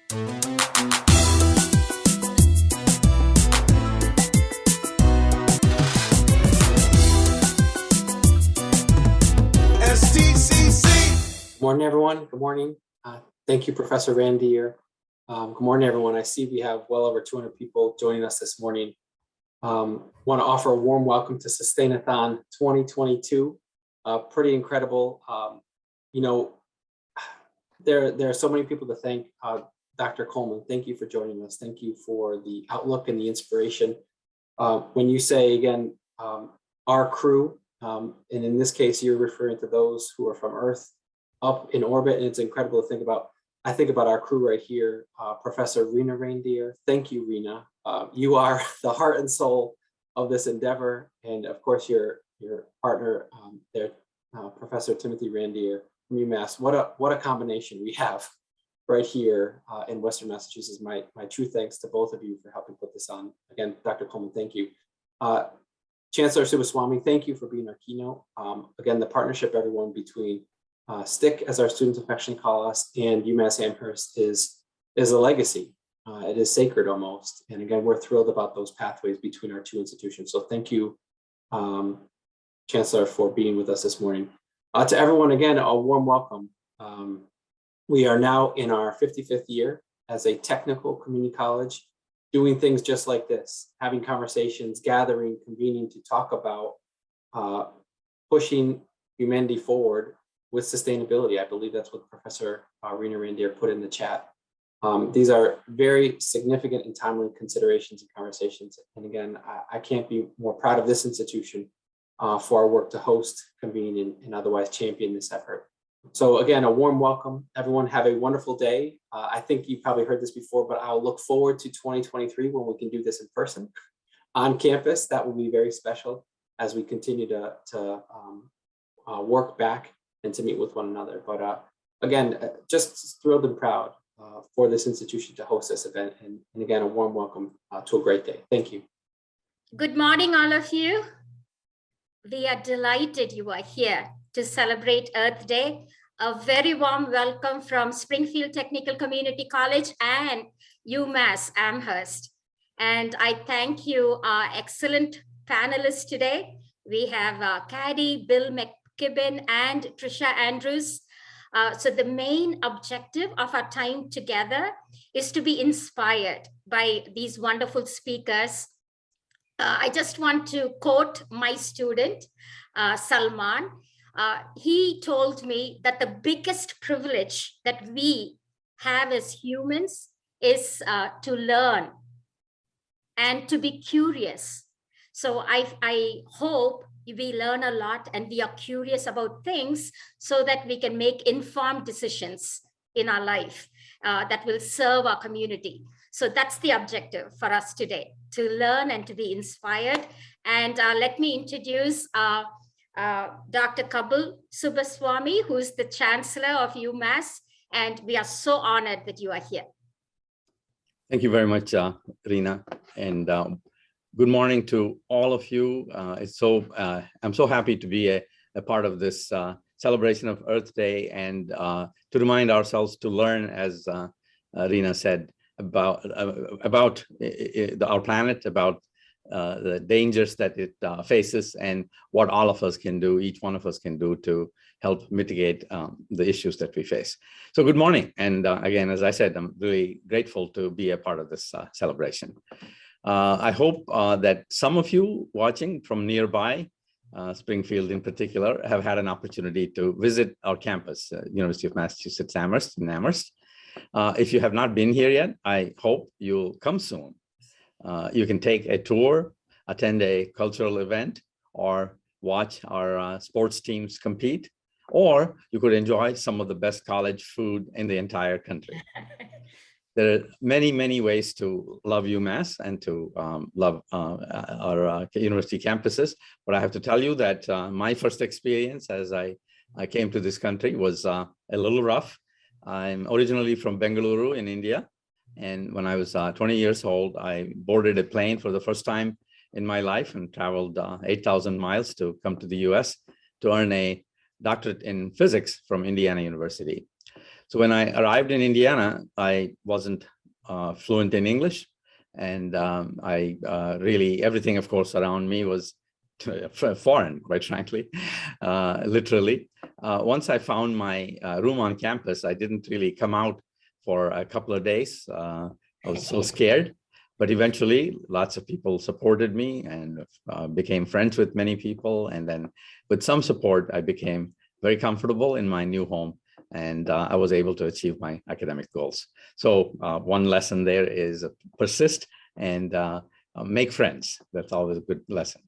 STCC. Good morning, everyone. Good morning. Thank you, Professor Randhir. Good morning, everyone. I see we have well over 200 people joining us this morning. Want to offer a warm welcome to Sustainathon 2022. Pretty incredible. There are so many people to thank. Dr. Coleman, thank you for joining us. Thank you for the outlook and the inspiration. When you say, again, our crew, and in this case, you're referring to those who are from Earth up in orbit, and it's incredible to think about. I think about our crew right here, Professor Reena Randhir. Thank you, Reena. You are the heart and soul of this endeavor, and of course, your partner there, Professor Timothy Randhir from UMass. What a combination we have right here in Western Massachusetts. My true thanks to both of you for helping put this on. Again, Dr. Coleman, thank you. Chancellor Subbaswamy, thank you for being our keynote. Again, the partnership, everyone, between STIC, as our students affectionately call us, and UMass Amherst is a legacy. It is sacred almost. And again, we're thrilled about those pathways between our two institutions. So thank you, Chancellor, for being with us this morning. To everyone, again, a warm welcome. We are now in our 55th year as a technical community college, doing things just like this, having conversations, gathering, convening to talk about pushing humanity forward with sustainability. I believe that's what Professor Reena Randhir put in the chat. These are very significant and timely considerations and conversations. And again, I can't be more proud of this institution for our work to host, convene, and otherwise champion this effort. So again, a warm welcome. Everyone have a wonderful day. I think you probably heard this before, but I'll look forward to 2023 when we can do this in person on campus. That will be very special as we continue to work back and to meet with one another. But again, just thrilled and proud for this institution to host this event. And again, a warm welcome to a great day. Thank you. Good morning, all of you. We are delighted you are here to celebrate Earth Day. A very warm welcome from Springfield Technical Community College and UMass Amherst. And I thank you, our excellent panelists today. We have Cady, Bill McKibben, and Tricia Andrews. So the main objective of our time together is to be inspired by these wonderful speakers. I just want to quote my student, Salman. He told me that the biggest privilege that we have as humans is to learn and to be curious. So I hope we learn a lot and we are curious about things so that we can make informed decisions in our life that will serve our community. So that's the objective for us today, to learn and to be inspired. And let me introduce Dr. Subbaswamy, who is the Chancellor of UMass, and we are so honored that you are here. Thank you very much, Reena, and good morning to all of you. I'm so happy to be a part of this celebration of Earth Day and to remind ourselves to learn, as Reena said, about our planet, about the dangers that it faces, and what all of us can do, each one of us can do to help mitigate the issues that we face. So good morning. And again, as I said, I'm really grateful to be a part of this celebration. I hope that some of you watching from nearby, Springfield in particular, have had an opportunity to visit our campus, University of Massachusetts Amherst in Amherst. If you have not been here yet, I hope you'll come soon. You can take a tour, attend a cultural event, or watch our sports teams compete, or you could enjoy some of the best college food in the entire country. There are many, many ways to love UMass and to love our university campuses. But I have to tell you that my first experience as I came to this country was a little rough. I'm originally from Bengaluru in India. And when I was 20 years old, I boarded a plane for the first time in my life and traveled 8,000 miles to come to the US to earn a doctorate in physics from Indiana University. So when I arrived in Indiana, I wasn't fluent in English. And really, everything, of course, around me was foreign, quite frankly, literally. Once I found my room on campus, I didn't really come out for a couple of days. I was so scared, but eventually lots of people supported me and became friends with many people. And then with some support, I became very comfortable in my new home, and I was able to achieve my academic goals. So one lesson there is persist and make friends. That's always a good lesson.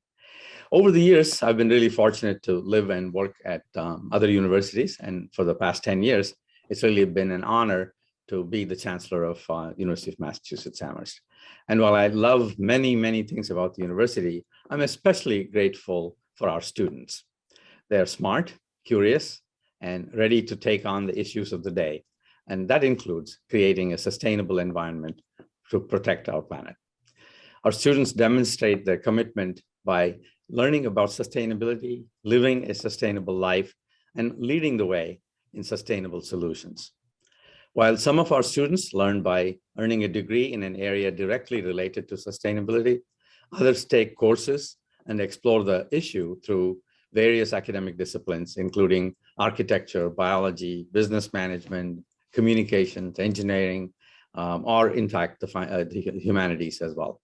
Over the years, I've been really fortunate to live and work at other universities. And for the past 10 years, it's really been an honor to be the chancellor of University of Massachusetts Amherst. And while I love many, many things about the university, I'm especially grateful for our students. They're smart, curious, and ready to take on the issues of the day. And that includes creating a sustainable environment to protect our planet. Our students demonstrate their commitment by learning about sustainability, living a sustainable life, and leading the way in sustainable solutions. While some of our students learn by earning a degree in an area directly related to sustainability, others take courses and explore the issue through various academic disciplines, including architecture, biology, business management, communications, engineering, or in fact, the humanities as well.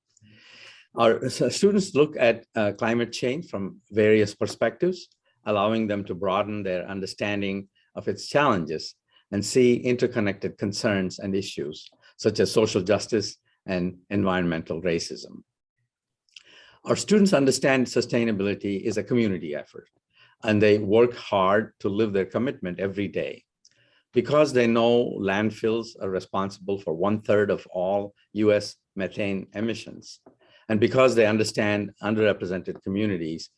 Our students look at climate change from various perspectives, allowing them to broaden their understanding of its challenges and see interconnected concerns and issues, such as social justice and environmental racism. Our students understand sustainability is a community effort, and they work hard to live their commitment every day. Because they know landfills are responsible for 1/3 of all US methane emissions, and because they understand underrepresented communities,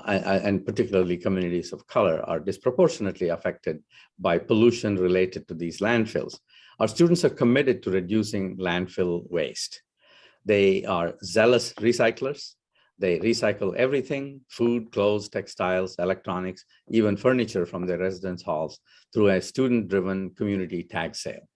and particularly communities of color, are disproportionately affected by pollution related to these landfills, our students are committed to reducing landfill waste. They are zealous recyclers. They recycle everything: food, clothes, textiles, electronics, even furniture from their residence halls through a student-driven community tag sale.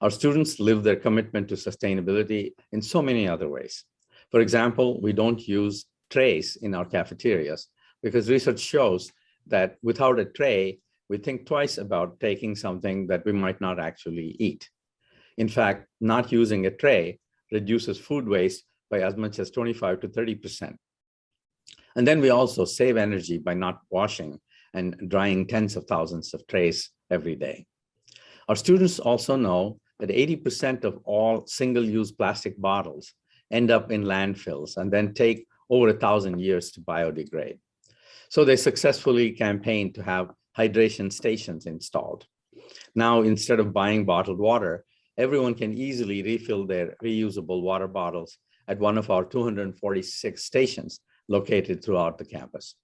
Our students live their commitment to sustainability in so many other ways. For example, we don't use trays in our cafeterias because research shows that without a tray, we think twice about taking something that we might not actually eat. In fact, not using a tray reduces food waste by as much as 25 to 30%. And then we also save energy by not washing and drying tens of thousands of trays every day. Our students also know that 80% of all single-use plastic bottles end up in landfills and then take over 1,000 years to biodegrade. So they successfully campaigned to have hydration stations installed. Now, instead of buying bottled water, everyone can easily refill their reusable water bottles at one of our 246 stations located throughout the campus.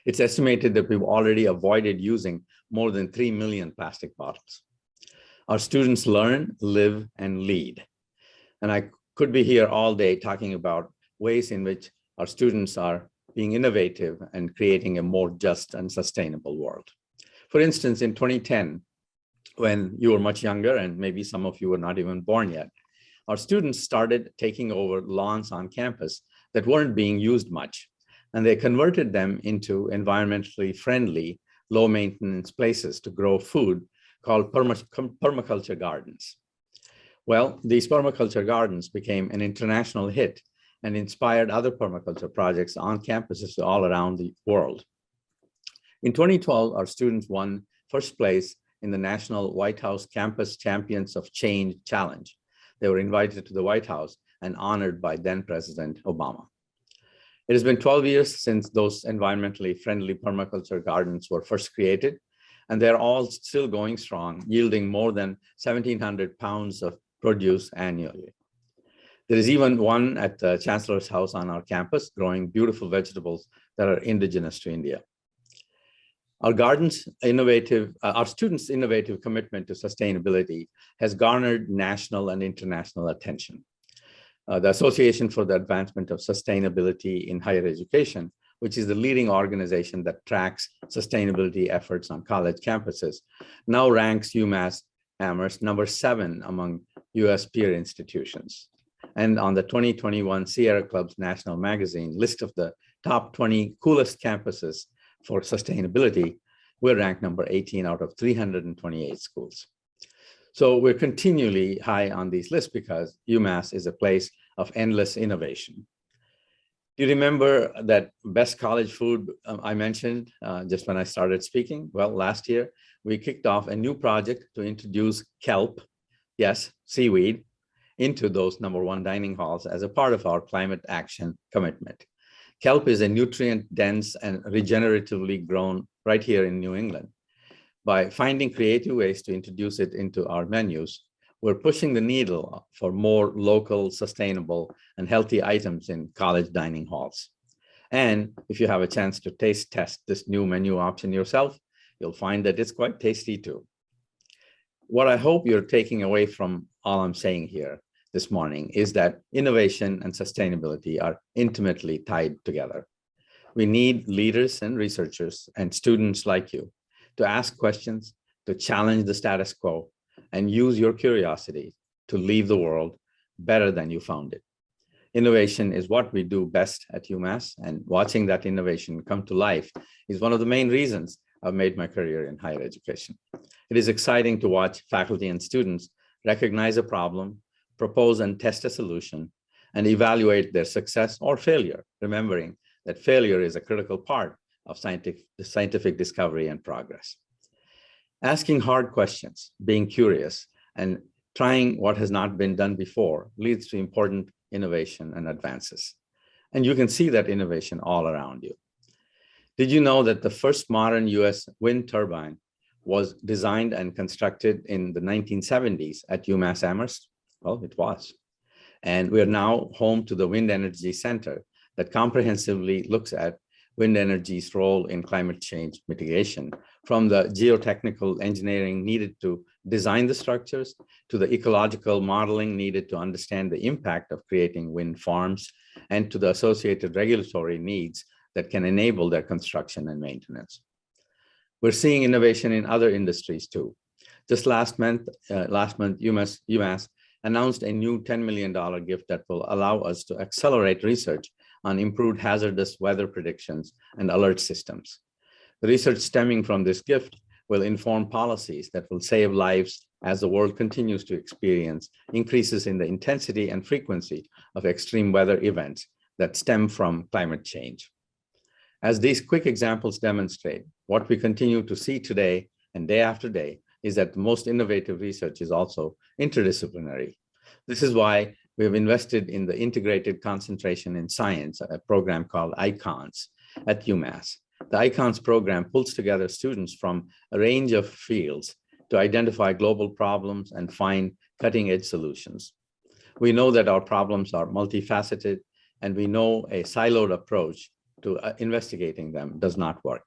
It's estimated that we've already avoided using more than 3 million plastic bottles. Our students learn, live, and lead. And I could be here all day talking about ways in which our students are being innovative and creating a more just and sustainable world. For instance, in 2010, when you were much younger, and maybe some of you were not even born yet, our students started taking over lawns on campus that weren't being used much, and they converted them into environmentally friendly, low-maintenance places to grow food called permaculture gardens. Well, these permaculture gardens became an international hit and inspired other permaculture projects on campuses all around the world. In 2012, our students won first place in the National White House Campus Champions of Change Challenge. They were invited to the White House and honored by then President Obama. It has been 12 years since those environmentally friendly permaculture gardens were first created, and they're all still going strong, yielding more than 1,700 pounds of produce annually. There is even one at the Chancellor's House on our campus, growing beautiful vegetables that are indigenous to India. Our students' innovative commitment to sustainability has garnered national and international attention. The Association for the Advancement of Sustainability in Higher Education which is the leading organization that tracks sustainability efforts on college campuses, now ranks UMass Amherst number 7 among US peer institutions. And on the 2021 Sierra Club's National Magazine list of the top 20 coolest campuses for sustainability, we're ranked number 18 out of 328 schools. So we're continually high on these lists because UMass is a place of endless innovation. Do you remember that best college food I mentioned just when I started speaking? Well, last year, we kicked off a new project to introduce kelp, yes, seaweed, into those #1 dining halls as a part of our climate action commitment. Kelp is a nutrient-dense and regeneratively grown right here in New England. By finding creative ways to introduce it into our menus, we're pushing the needle for more local, sustainable, and healthy items in college dining halls. And if you have a chance to taste test this new menu option yourself, you'll find that it's quite tasty too. What I hope you're taking away from all I'm saying here this morning is that innovation and sustainability are intimately tied together. We need leaders and researchers and students like you to ask questions, to challenge the status quo, and use your curiosity to leave the world better than you found it. Innovation is what we do best at UMass, and watching that innovation come to life is one of the main reasons I've made my career in higher education. It is exciting to watch faculty and students recognize a problem, propose and test a solution, and evaluate their success or failure, remembering that failure is a critical part of scientific discovery and progress. Asking hard questions, being curious, and trying what has not been done before leads to important innovation and advances. And you can see that innovation all around you. Did you know that the first modern US wind turbine was designed and constructed in the 1970s at UMass Amherst? Well, it was. And we are now home to the Wind Energy Center that comprehensively looks at wind energy's role in climate change mitigation, from the geotechnical engineering needed to design the structures to the ecological modeling needed to understand the impact of creating wind farms, and to the associated regulatory needs that can enable their construction and maintenance. We're seeing innovation in other industries too. Just last month, UMass announced a new $10 million gift that will allow us to accelerate research on improved hazardous weather predictions and alert systems. The research stemming from this gift will inform policies that will save lives as the world continues to experience increases in the intensity and frequency of extreme weather events that stem from climate change. As these quick examples demonstrate, what we continue to see today and day after day is that the most innovative research is also interdisciplinary. This is why we have invested in the Integrated Concentration in Science, a program called ICONS at UMass. The ICONS program pulls together students from a range of fields to identify global problems and find cutting-edge solutions. We know that our problems are multifaceted, and we know a siloed approach to investigating them does not work.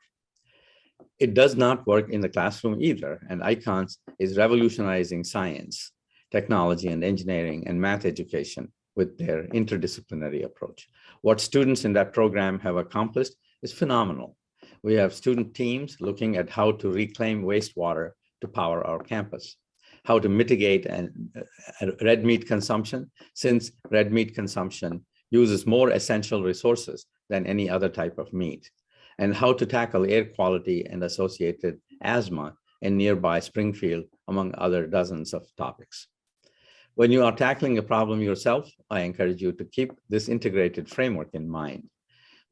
It does not work in the classroom either, and ICONS is revolutionizing science, technology, and engineering and math education with their interdisciplinary approach. What students in that program have accomplished is phenomenal. We have student teams looking at how to reclaim wastewater to power our campus, how to mitigate red meat consumption, since red meat consumption uses more essential resources than any other type of meat, and how to tackle air quality and associated asthma in nearby Springfield, among other dozens of topics. When you are tackling a problem yourself, I encourage you to keep this integrated framework in mind.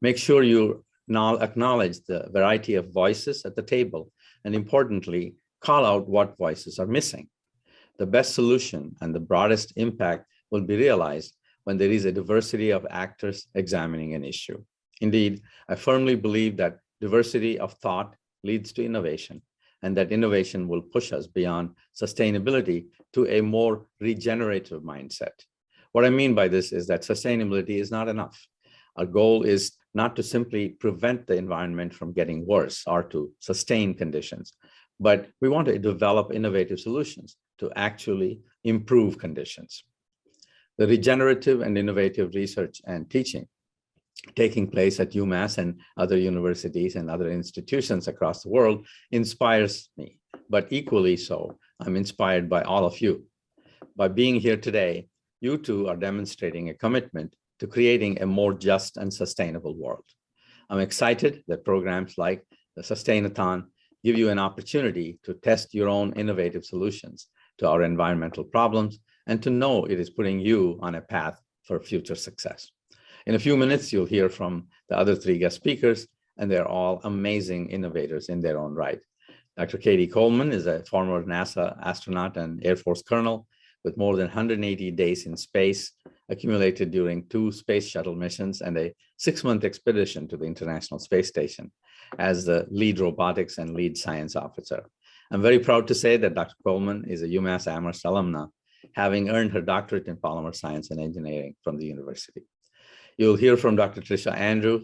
Make sure you now acknowledge the variety of voices at the table, and importantly, call out what voices are missing. The best solution and the broadest impact will be realized when there is a diversity of actors examining an issue. Indeed, I firmly believe that diversity of thought leads to innovation, and that innovation will push us beyond sustainability to a more regenerative mindset. What I mean by this is that sustainability is not enough. Our goal is not to simply prevent the environment from getting worse or to sustain conditions, but we want to develop innovative solutions to actually improve conditions. The regenerative and innovative research and teaching taking place at UMass and other universities and other institutions across the world inspires me. But equally so, I'm inspired by all of you. By being here today, you two are demonstrating a commitment to creating a more just and sustainable world. I'm excited that programs like the Sustainathon give you an opportunity to test your own innovative solutions to our environmental problems and to know it is putting you on a path for future success. In a few minutes, you'll hear from the other three guest speakers, and they're all amazing innovators in their own right. Dr. Cady Coleman is a former NASA astronaut and Air Force colonel with more than 180 days in space, accumulated during 2 space shuttle missions and a 6-month expedition to the International Space Station as the lead robotics and lead science officer. I'm very proud to say that Dr. Coleman is a UMass Amherst alumna, having earned her doctorate in polymer science and engineering from the university. You'll hear from Dr. Tricia Andrew,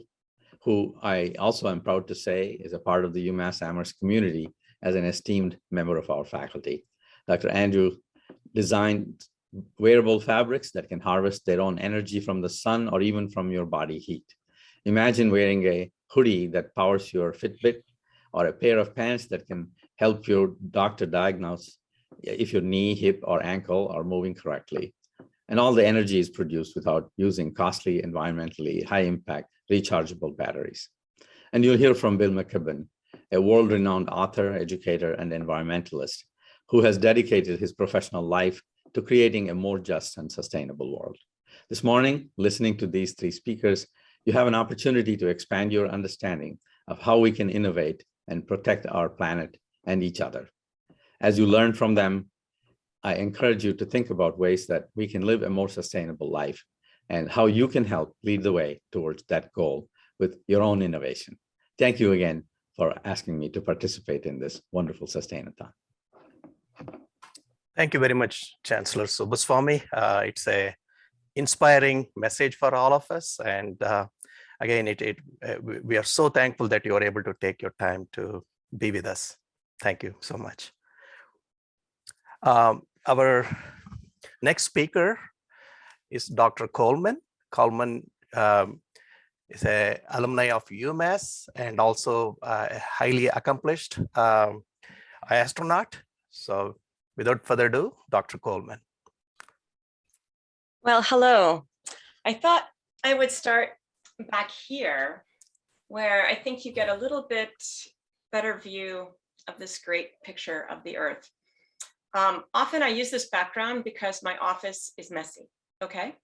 who I also am proud to say is a part of the UMass Amherst community as an esteemed member of our faculty. Dr. Andrew designed wearable fabrics that can harvest their own energy from the sun or even from your body heat. Imagine wearing a hoodie that powers your Fitbit, or a pair of pants that can help your doctor diagnose if your knee, hip, or ankle are moving correctly. And all the energy is produced without using costly, environmentally high-impact rechargeable batteries. And you'll hear from Bill McKibben, a world-renowned author, educator, and environmentalist who has dedicated his professional life to creating a more just and sustainable world. This morning, listening to these three speakers, you have an opportunity to expand your understanding of how we can innovate and protect our planet and each other. As you learn from them, I encourage you to think about ways that we can live a more sustainable life and how you can help lead the way towards that goal with your own innovation. Thank you again for asking me to participate in this wonderful Sustainathon. Thank you very much, Chancellor Subbaswamy. It's an inspiring message for all of us. And again, we are so thankful that you are able to take your time to be with us. Thank you so much. Our next speaker is Dr. Coleman. Coleman is an alumni of UMass and also a highly accomplished astronaut. So without further ado, Dr. Coleman. Well, hello. I thought I would start back here, where I think you get a little bit better view of this great picture of the Earth. Often I use this background because my office is messy, okay?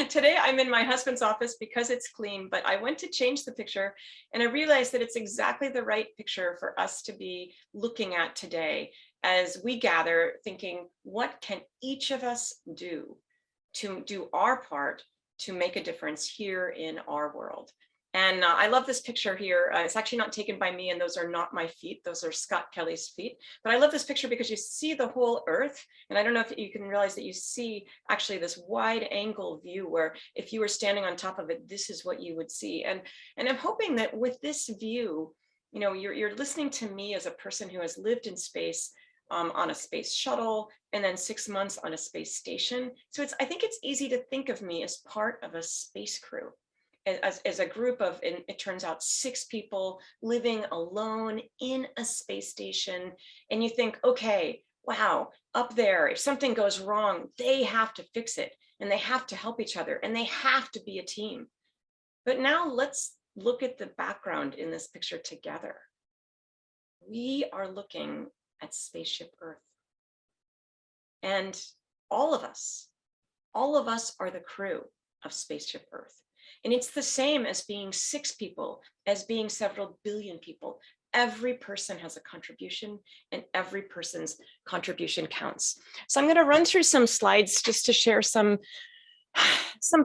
Today I'm in my husband's office because it's clean, but I went to change the picture and I realized that it's exactly the right picture for us to be looking at today as we gather thinking, what can each of us do to do our part to make a difference here in our world? And I love this picture here. It's actually not taken by me, and those are not my feet. Those are Scott Kelly's feet. But I love this picture because you see the whole Earth. And I don't know if you can realize that you see actually this wide angle view where if you were standing on top of it, this is what you would see. And I'm hoping that with this view, you know, you're listening to me as a person who has lived in space on a space shuttle and then 6 months on a space station. So I think it's easy to think of me as part of a space crew. As a group of, and it turns out 6 people living alone in a space station. And you think, okay, wow, up there, if something goes wrong, they have to fix it and they have to help each other and they have to be a team. But now let's look at the background in this picture together. We are looking at Spaceship Earth. And all of us are the crew of Spaceship Earth. And it's the same as being 6 people, as being several billion people. Every person has a contribution and every person's contribution counts. So I'm going to run through some slides just to share some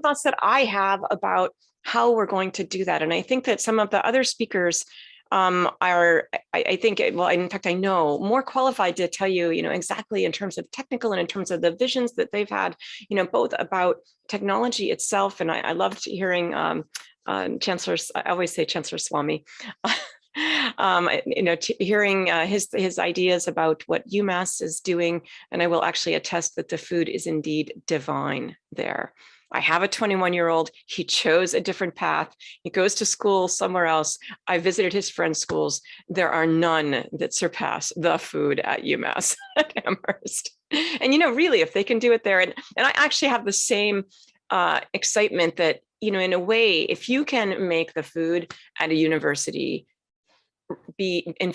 thoughts that I have about how we're going to do that. And I think that some of the other speakers are, I think, well, in fact, I know more qualified to tell you, you know, exactly in terms of technical and in terms of the visions that they've had, you know, both about technology itself. And I loved hearing Chancellor, I always say Chancellor Swamy, you know, hearing his ideas about what UMass is doing. And I will actually attest that the food is indeed divine there. I have a 21-year-old. He chose a different path. He goes to school somewhere else. I visited his friends' schools. There are none that surpass the food at UMass at Amherst. And, really, if they can do it there, and I actually have the same excitement that, in a way, if you can make the food at a university be an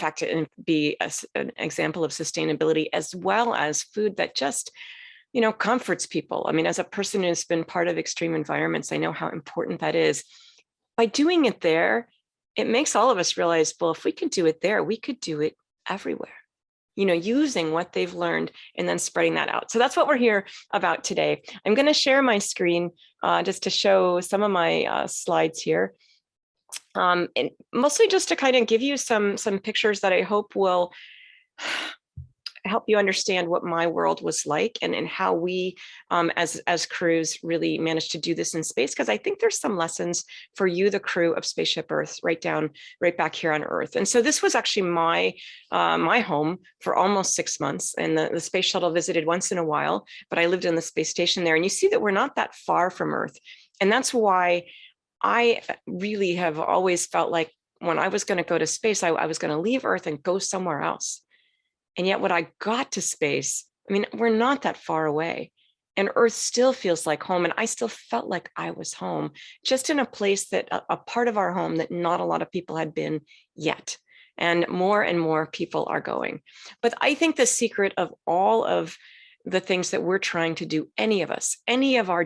example of sustainability, as well as food that just comforts people. I mean, as a person who's been part of extreme environments, I know how important that is. By doing it there, it makes all of us realize, well, if we could do it there, we could do it everywhere, using what they've learned and then spreading that out. So that's what we're here about today. I'm going to share my screen just to show some of my slides here. And mostly just to kind of give you some pictures that I hope will help you understand what my world was like, and how we as crews really managed to do this in space, because I think there's some lessons for you, the crew of Spaceship Earth, right back here on Earth. And so this was actually my home for almost 6 months, and the space shuttle visited once in a while, but I lived in the space station there. And you see that we're not that far from Earth. And that's why I really have always felt like when I was going to go to space, I was going to leave Earth and go somewhere else. And yet when I got to space, I mean, we're not that far away, and Earth still feels like home. And I still felt like I was home, just in a place that a part of our home that not a lot of people had been yet. And more people are going. But I think the secret of all of the things that we're trying to do, any of us, any of our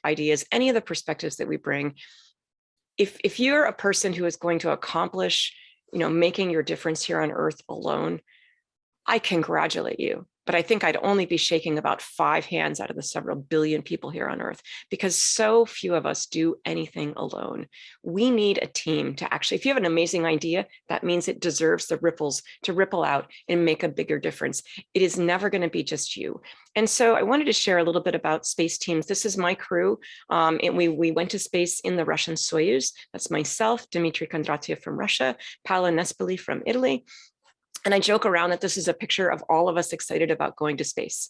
ideas, any of the perspectives that we bring, if you're a person who is going to accomplish, making your difference here on Earth alone, I congratulate you. But I think I'd only be shaking about 5 hands out of the several billion people here on Earth, because so few of us do anything alone. We need a team to actually, if you have an amazing idea, that means it deserves the ripples to ripple out and make a bigger difference. It is never going to be just you. And so I wanted to share a little bit about space teams. This is my crew. And we went to space in the Russian Soyuz. That's myself, Dmitry Kondratiev from Russia, Paolo Nespoli from Italy. And I joke around that this is a picture of all of us excited about going to space.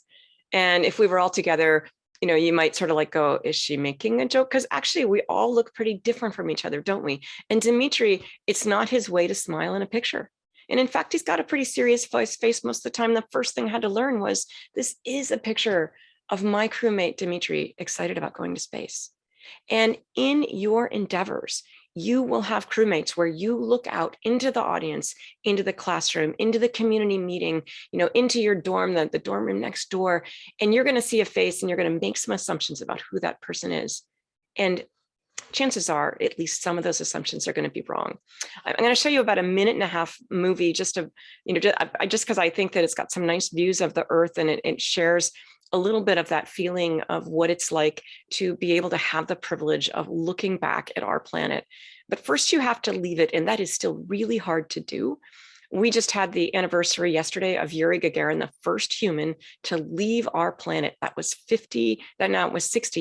And if we were all together, you might sort of like go, is she making a joke? Because actually we all look pretty different from each other, don't we? And Dmitry, it's not his way to smile in a picture. And in fact, he's got a pretty serious face most of the time. The first thing I had to learn was, this is a picture of my crewmate, Dmitry, excited about going to space. And in your endeavors, you will have crewmates where you look out into the audience, into the classroom, into the community meeting, into your dorm, the dorm room next door, and you're going to see a face and you're going to make some assumptions about who that person is. And chances are, at least some of those assumptions are going to be wrong. I'm going to show you about a 1.5-minute movie, just because I think that it's got some nice views of the Earth, and it shares a little bit of that feeling of what it's like to be able to have the privilege of looking back at our planet. But first you have to leave it, and that is still really hard to do. We just had the anniversary yesterday of Yuri Gagarin, the first human to leave our planet. That was 60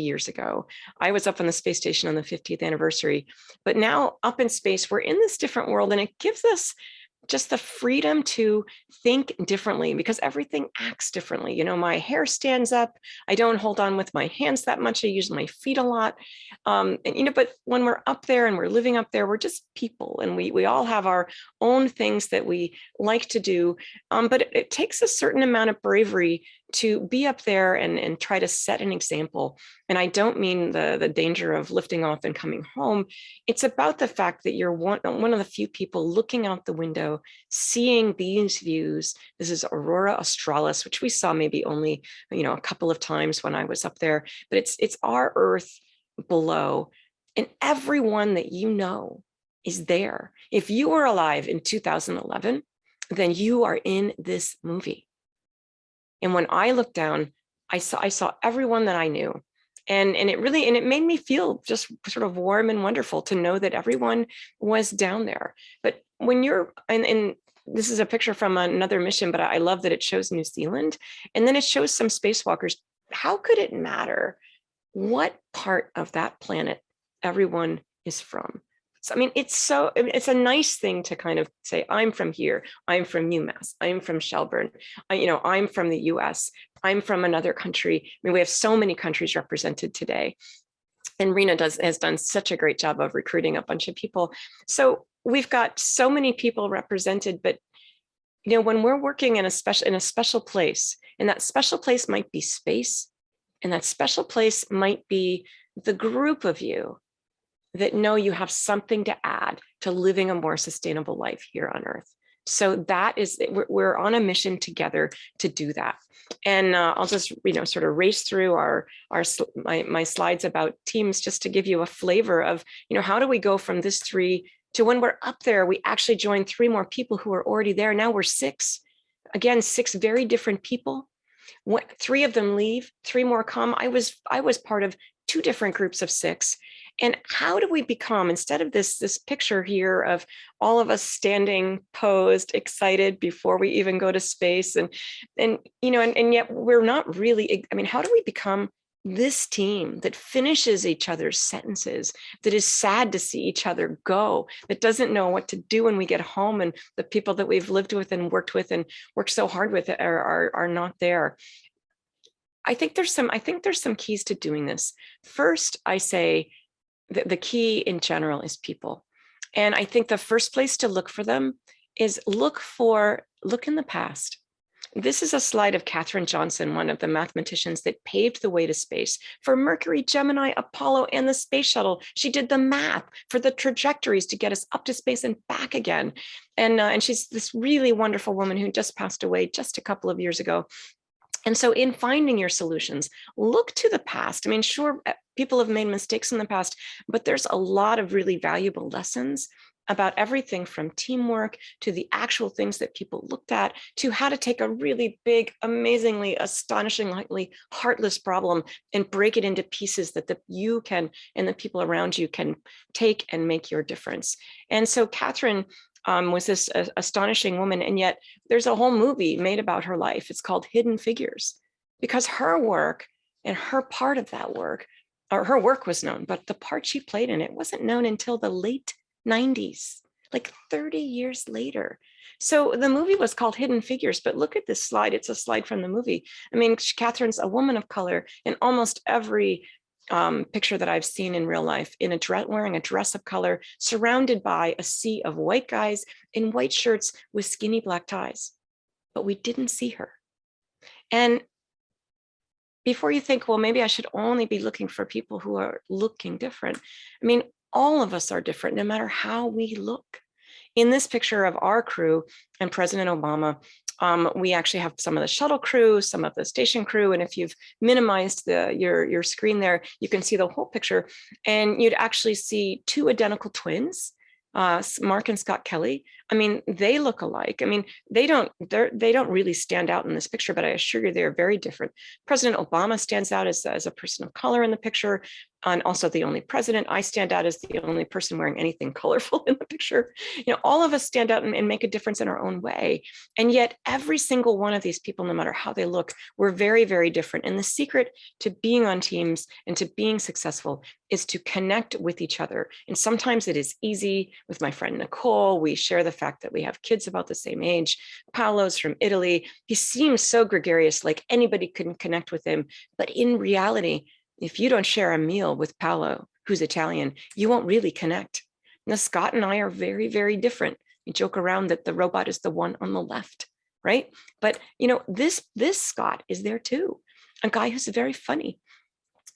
years ago. I was up on the space station on the 50th anniversary, but now up in space, we're in this different world, and it gives us just the freedom to think differently, because everything acts differently. My hair stands up. I don't hold on with my hands that much. I use my feet a lot. But when we're up there and we're living up there, we're just people, and we all have our own things that we like to do. But it takes a certain amount of bravery to be up there and try to set an example. And I don't mean the danger of lifting off and coming home. It's about the fact that you're one of the few people looking out the window, seeing these views. This is Aurora Australis, which we saw maybe only a couple of times when I was up there, but it's our Earth below, and everyone that is there. If you were alive in 2011, then you are in this movie. And when I looked down, I saw everyone that I knew. And it made me feel just sort of warm and wonderful to know that everyone was down there. But when you're, and this is a picture from another mission, but I love that it shows New Zealand. And then it shows some spacewalkers. How could it matter what part of that planet everyone is from? So, I mean, it's a nice thing to kind of say, I'm from here, I'm from UMass, I'm from Shelburne, I'm from the US, I'm from another country. I mean, we have so many countries represented today. And Reena has done such a great job of recruiting a bunch of people. So we've got so many people represented, but when we're working in a special place, and that special place might be space, and that special place might be the group of you that know you have something to add to living a more sustainable life here on Earth. So that is, we're on a mission together to do that. And I'll just, sort of race through my slides about teams just to give you a flavor of, how do we go from this 3 to when we're up there, we actually join 3 more people who are already there. Now we're 6. Again, 6 very different people. 3 of them leave, 3 more come. I was part of 2 different groups of 6. And how do we become, instead of this picture here of all of us standing posed, excited before we even go to space, and yet we're not really, how do we become this team that finishes each other's sentences, that is sad to see each other go, that doesn't know what to do when we get home, and the people that we've lived with and worked so hard with are not there? I think there's some keys to doing this. First, I say the key in general is people. And I think the first place to look for them is look in the past. This is a slide of Katherine Johnson, one of the mathematicians that paved the way to space for Mercury, Gemini, Apollo, and the space shuttle. She did the math for the trajectories to get us up to space and back again. And she's this really wonderful woman who just passed away just a couple of years ago. And so in finding your solutions, look to the past. Sure, people have made mistakes in the past, but there's a lot of really valuable lessons about everything from teamwork to the actual things that people looked at, to how to take a really big, amazingly, astonishingly heartless problem and break it into pieces that you can and the people around you can take and make your difference. And so Katherine was this astonishing woman, and yet there's a whole movie made about her life. It's called Hidden Figures, because her work and her part of that work, or her work was known, but the part she played in it wasn't known until the late 90s, like 30 years later. So the movie was called Hidden Figures, but look at this slide. It's a slide from the movie. Katherine's a woman of color in almost every picture that I've seen in real life, wearing a dress of color, surrounded by a sea of white guys in white shirts with skinny black ties. But we didn't see her. And before you think, well, maybe I should only be looking for people who are looking different. All of us are different, no matter how we look. In this picture of our crew and President Obama, we actually have some of the shuttle crew, some of the station crew, and if you've minimized your screen there, you can see the whole picture, and you'd actually see 2 identical twins, Mark and Scott Kelly. They look alike. They don't really stand out in this picture, but I assure you they're very different. President Obama stands out as a person of color in the picture, and also the only president. I stand out as the only person wearing anything colorful in the picture. All of us stand out and make a difference in our own way. And yet every single one of these people, no matter how they look, we're very, very different. And the secret to being on teams and to being successful is to connect with each other. And sometimes it is easy. With my friend Nicole, we share the fact that we have kids about the same age. Paolo's from Italy. He seems so gregarious, like anybody couldn't connect with him. But in reality, if you don't share a meal with Paolo, who's Italian, you won't really connect. Now, Scott and I are very, very different. We joke around that the robot is the one on the left, right? But this Scott is there too, a guy who's very funny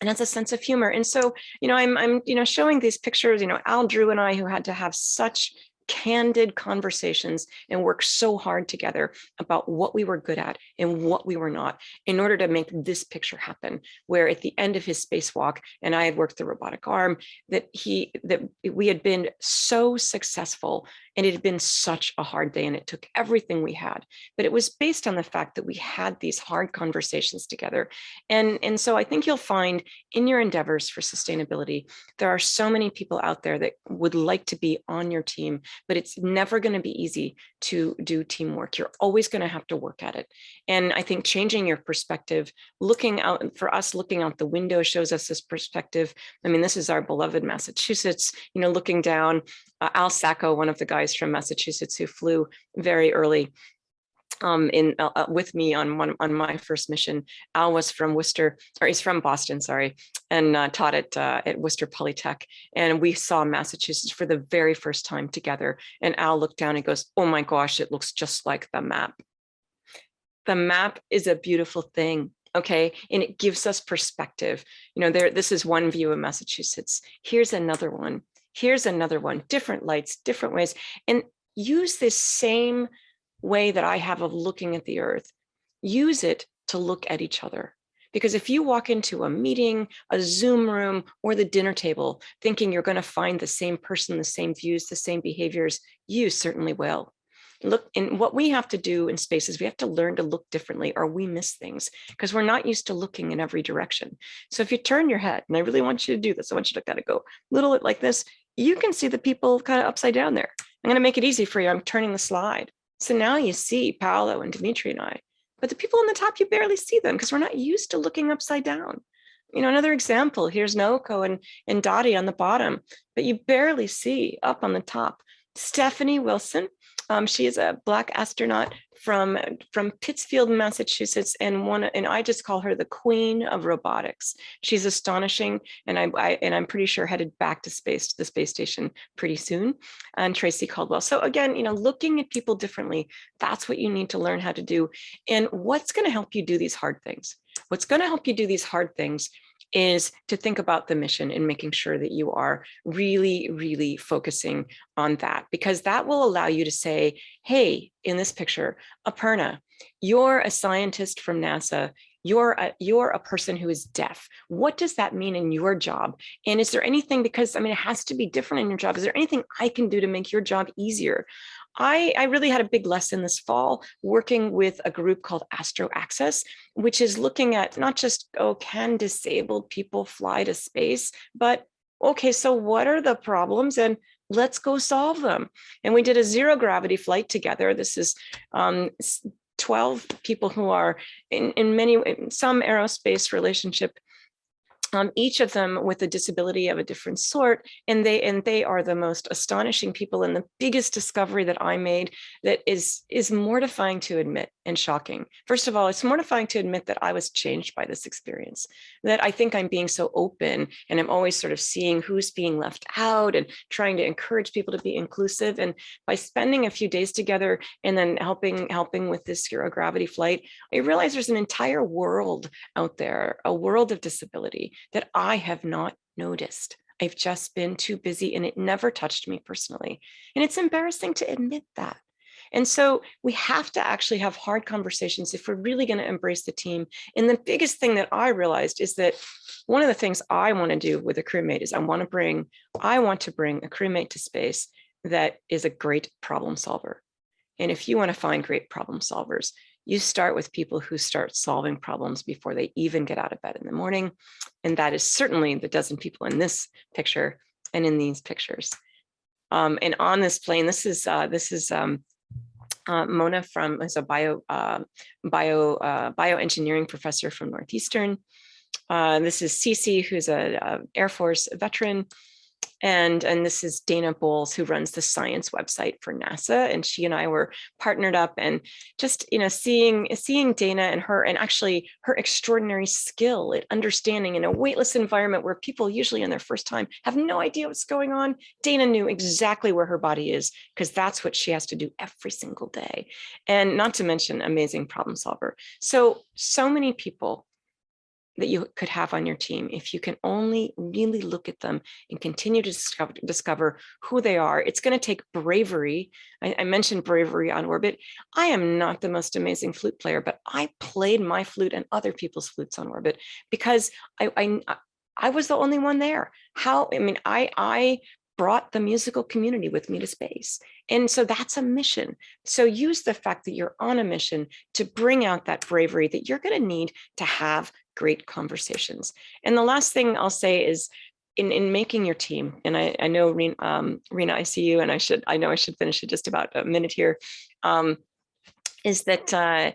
and has a sense of humor. And so, I'm showing these pictures, Al Drew and I, who had to have such candid conversations and work so hard together about what we were good at and what we were not in order to make this picture happen, where at the end of his spacewalk, and I had worked the robotic arm, that we had been so successful, and it had been such a hard day, and it took everything we had, but it was based on the fact that we had these hard conversations together. And so I think you'll find in your endeavors for sustainability, there are so many people out there that would like to be on your team, but it's never going to be easy to do teamwork. You're always going to have to work at it. And I think changing your perspective, looking out the window shows us this perspective. This is our beloved Massachusetts, looking down. Al Sacco, one of the guys from Massachusetts who flew very early, with me on my first mission. Al was from Worcester, or he's from Boston, sorry, and taught at Worcester Polytech. And we saw Massachusetts for the very first time together. And Al looked down and goes, "Oh my gosh, it looks just like the map." The map is a beautiful thing. Okay, and it gives us perspective. You know, this is one view of Massachusetts. Here's another one. Here's another one. Different lights, different ways, and use this same way that I have of looking at the earth. Use it to look at each other. Because if you walk into a meeting, a Zoom room, or the dinner table, thinking you're going to find the same person, the same views, the same behaviors, you certainly will. Look, and what we have to do in spaces, we have to learn to look differently, or we miss things because we're not used to looking in every direction. So if you turn your head, and I really want you to do this, I want you to kind of go a little bit like this, you can see the people kind of upside down there. I'm going to make it easy for you. I'm turning the slide. So now you see Paolo and Dimitri and I, but the people on the top, you barely see them because we're not used to looking upside down. You know, another example, here's Naoko and Dottie on the bottom, but you barely see up on the top. Stephanie Wilson, she is a Black astronaut from Pittsfield, Massachusetts, and I just call her the queen of robotics. She's astonishing, and I'm pretty sure headed back to the space station pretty soon. And Tracy Caldwell. So again, you know, looking at people differently, that's what you need to learn how to do. And what's going to help you do these hard things? What's going to help you do these hard things is to think about the mission and making sure that you are really, really focusing on that, because that will allow you to say, hey, in this picture, Aparna, you're a scientist from NASA. You're a person who is deaf. What does that mean in your job? And is there anything, because I mean, it has to be different in your job. Is there anything I can do to make your job easier? I really had a big lesson this fall working with a group called Astro Access, which is looking at not just, oh, can disabled people fly to space, but okay, so what are the problems and let's go solve them. And we did a zero gravity flight together. This is 12 people who are in some aerospace relationship, each of them with a disability of a different sort, and they are the most astonishing people. And the biggest discovery that I made that is mortifying to admit and shocking. First of all, it's mortifying to admit that I was changed by this experience, that I think I'm being so open and I'm always sort of seeing who's being left out and trying to encourage people to be inclusive. And by spending a few days together and then helping with this zero gravity flight, I realized there's an entire world out there, a world of disability that I have not noticed. I've just been too busy and it never touched me personally. And it's embarrassing to admit that. And so we have to actually have hard conversations if we're really going to embrace the team. And the biggest thing that I realized is that one of the things I want to do with a crewmate is I want to bring a crewmate to space that is a great problem solver. And if you want to find great problem solvers, you start with people who start solving problems before they even get out of bed in the morning. And that is certainly the dozen people in this picture and in these pictures. And on this plane, this is Mona is a bioengineering professor from Northeastern. This is Cece, who's a Air Force veteran. And this is Dana Bowles, who runs the science website for NASA. And she and I were partnered up, and just, you know, seeing Dana and actually her extraordinary skill at understanding in a weightless environment where people usually on their first time have no idea what's going on. Dana knew exactly where her body is because that's what she has to do every single day. And not to mention amazing problem solver. So many people that you could have on your team, if you can only really look at them and continue to discover who they are. It's going to take bravery. I mentioned bravery on orbit. I am not the most amazing flute player, but I played my flute and other people's flutes on orbit because I was the only one there. I brought the musical community with me to space. And so that's a mission. So use the fact that you're on a mission to bring out that bravery that you're going to need to have great conversations. And the last thing I'll say is in making your team, and I know Reena, I see you, and I know I should finish in just about a minute here, is that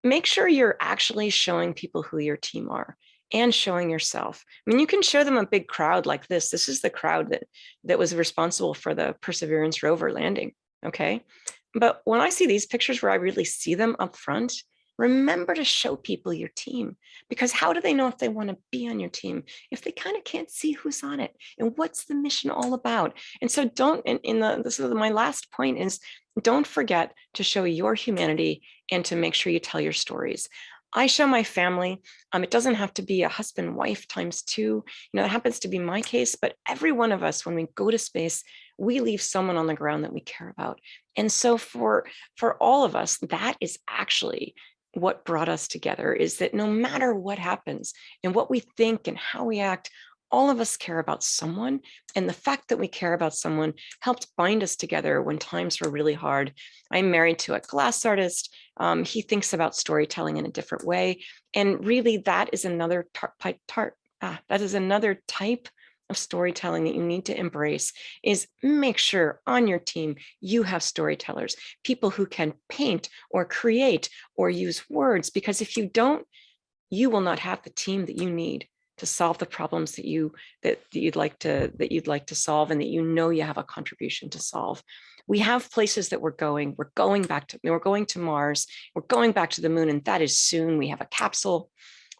make sure you're actually showing people who your team are and showing yourself. I mean, you can show them a big crowd like this. This is the crowd that was responsible for the Perseverance rover landing, okay? But when I see these pictures where I really see them up front, remember to show people your team, because how do they know if they want to be on your team if they kind of can't see who's on it and what's the mission all about? And so don't, this is my last point is, don't forget to show your humanity and to make sure you tell your stories. I show my family. It doesn't have to be a husband, wife times two. That happens to be my case, but every one of us, when we go to space, we leave someone on the ground that we care about. And so for all of us, that is actually what brought us together, is that no matter what happens and what we think and how we act, all of us care about someone. And the fact that we care about someone helped bind us together when times were really hard. I'm married to a glass artist. He thinks about storytelling in a different way. And really that is another type of storytelling that you need to embrace, is make sure on your team you have storytellers, people who can paint or create or use words, because if you don't, you will not have the team that you need to solve the problems that you'd like to solve, and that you have a contribution to solve. We have places that we're going. We're going to Mars. We're going back to the moon, and that is soon. We have a capsule.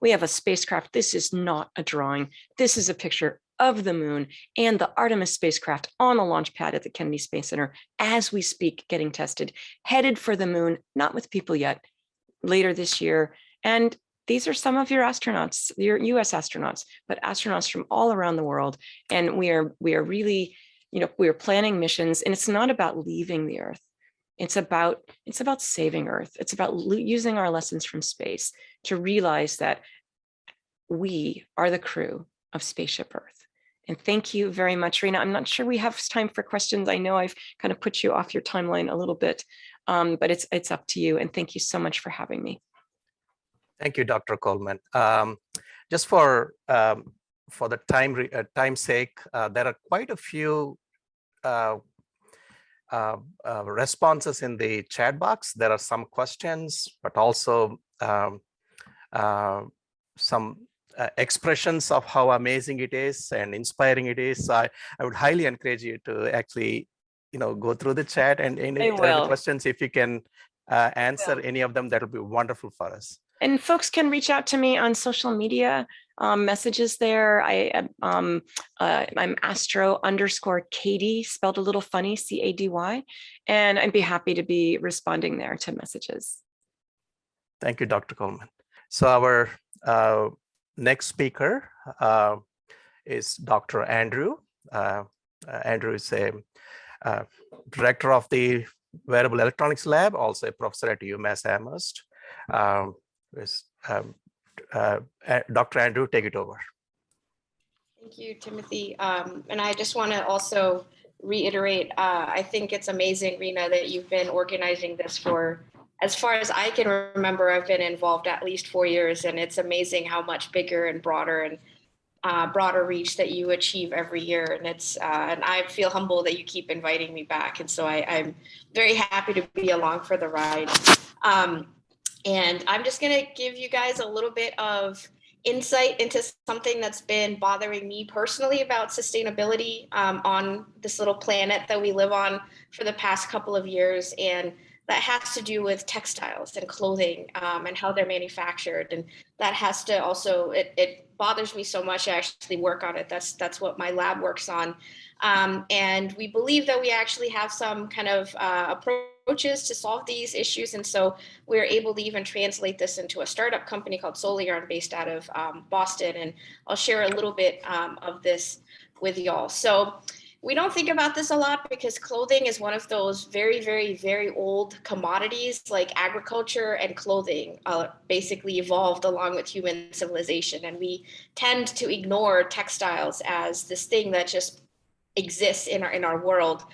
We have a spacecraft. This is not a drawing. This is a picture of the moon and the Artemis spacecraft on the launch pad at the Kennedy Space Center as we speak, getting tested, headed for the moon, not with people yet, later this year. And these are some of your astronauts, your US astronauts, but astronauts from all around the world. And we are really, we are planning missions, and it's not about leaving the Earth. It's about saving Earth. It's about using our lessons from space to realize that we are the crew of Spaceship Earth. And thank you very much, Reena. I'm not sure we have time for questions. I know I've kind of put you off your timeline a little bit, but it's up to you. And thank you so much for having me. Thank you, Dr. Coleman. Just for the time's sake, there are quite a few responses in the chat box. There are some questions, but also some expressions of how amazing it is and inspiring it is. So I would highly encourage you to actually, go through the chat, and if there are questions, if you can answer any of them, that'll be wonderful for us. And folks can reach out to me on social media, messages there. I'm Astro_Cady, spelled a little funny, CADY, and I'd be happy to be responding there to messages. Thank you, Dr. Coleman. So our next speaker is Dr. Andrew. Andrew is a director of the Wearable Electronics Lab, also a professor at UMass Amherst. Dr. Andrew, take it over. Thank you, Timothy. And I just want to also reiterate, I think it's amazing, Reena, that you've been organizing this for, as far as I can remember, I've been involved at least 4 years, and it's amazing how much bigger and broader reach that you achieve every year. And and I feel humble that you keep inviting me back. And so I'm very happy to be along for the ride. And I'm just going to give you guys a little bit of insight into something that's been bothering me personally about sustainability on this little planet that we live on for the past couple of years. And that has to do with textiles and clothing and how they're manufactured. And that has to also, it bothers me so much. I actually work on it. That's what my lab works on. And we believe that we actually have some kind of approaches to solve these issues. And so we're able to even translate this into a startup company called Solar based out of Boston. And I'll share a little bit of this with y'all. So we don't think about this a lot because clothing is one of those very, very, very old commodities. Like agriculture and clothing basically evolved along with human civilization. And we tend to ignore textiles as this thing that just exists in our world.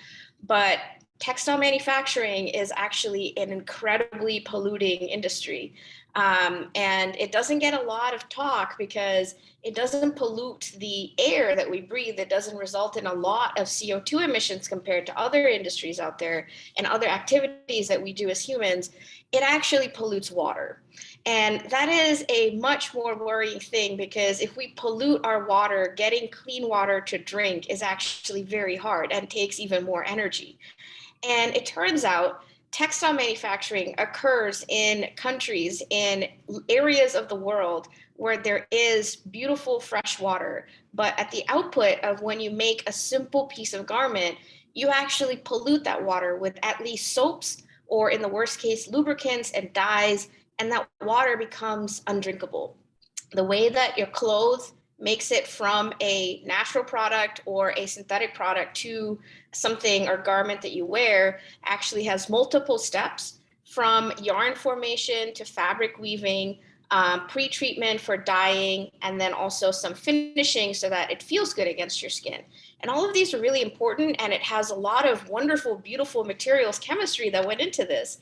But textile manufacturing is actually an incredibly polluting industry. And it doesn't get a lot of talk because it doesn't pollute the air that we breathe. It doesn't result in a lot of CO2 emissions compared to other industries out there and other activities that we do as humans. It actually pollutes water. And that is a much more worrying thing because if we pollute our water, getting clean water to drink is actually very hard and takes even more energy. And it turns out textile manufacturing occurs in countries, in areas of the world where there is beautiful fresh water, but at the output of when you make a simple piece of garment, you actually pollute that water with at least soaps, or in the worst case, lubricants and dyes, and that water becomes undrinkable. The way that your clothes makes it from a natural product or a synthetic product to something or garment that you wear actually has multiple steps, from yarn formation to fabric weaving, pre-treatment for dyeing, and then also some finishing so that it feels good against your skin. And all of these are really important, and it has a lot of wonderful, beautiful materials chemistry that went into this.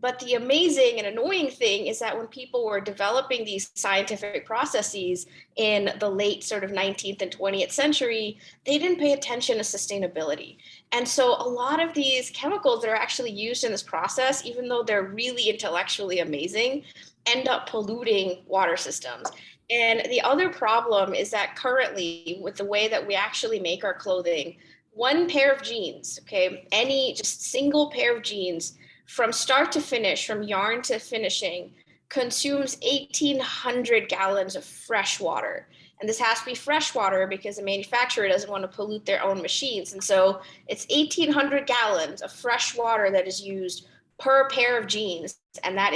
But the amazing and annoying thing is that when people were developing these scientific processes in the late sort of 19th and 20th century, they didn't pay attention to sustainability. And so a lot of these chemicals that are actually used in this process, even though they're really intellectually amazing, end up polluting water systems. And the other problem is that currently, with the way that we actually make our clothing, one pair of jeans, okay, any just single pair of jeans, from start to finish, from yarn to finishing, consumes 1,800 gallons of fresh water. And this has to be fresh water because the manufacturer doesn't want to pollute their own machines. And so it's 1,800 gallons of fresh water that is used per pair of jeans. And that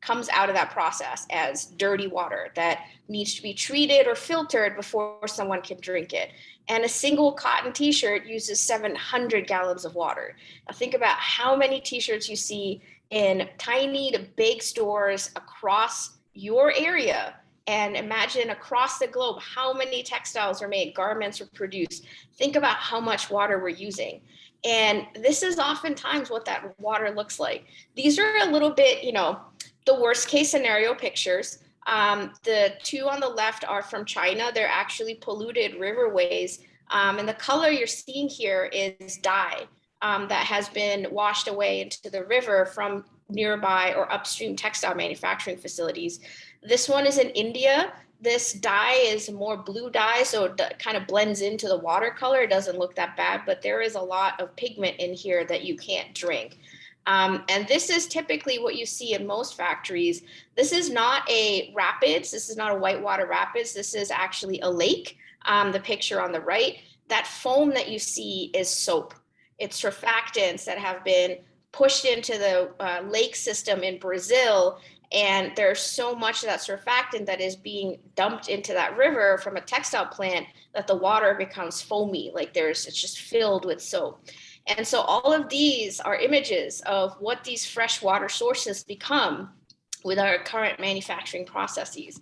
comes out of that process as dirty water that needs to be treated or filtered before someone can drink it. And a single cotton t-shirt uses 700 gallons of water. Now think about how many t-shirts you see in tiny to big stores across your area, and imagine across the globe how many textiles are made, garments are produced. Think about how much water we're using. And this is oftentimes what that water looks like. These are a little bit, the worst case scenario pictures. The two on the left are from China. They're actually polluted riverways. And the color you're seeing here is dye that has been washed away into the river from nearby or upstream textile manufacturing facilities. This one is in India. This dye is more blue dye, so it kind of blends into the watercolor. It doesn't look that bad, but there is a lot of pigment in here that you can't drink. And this is typically what you see in most factories. This is not a rapids. This is not a whitewater rapids. This is actually a lake. The picture on the right, that foam that you see is soap. It's surfactants that have been pushed into the lake system in Brazil. And there's so much of that surfactant that is being dumped into that river from a textile plant that the water becomes foamy, like it's just filled with soap. And so all of these are images of what these freshwater sources become with our current manufacturing processes.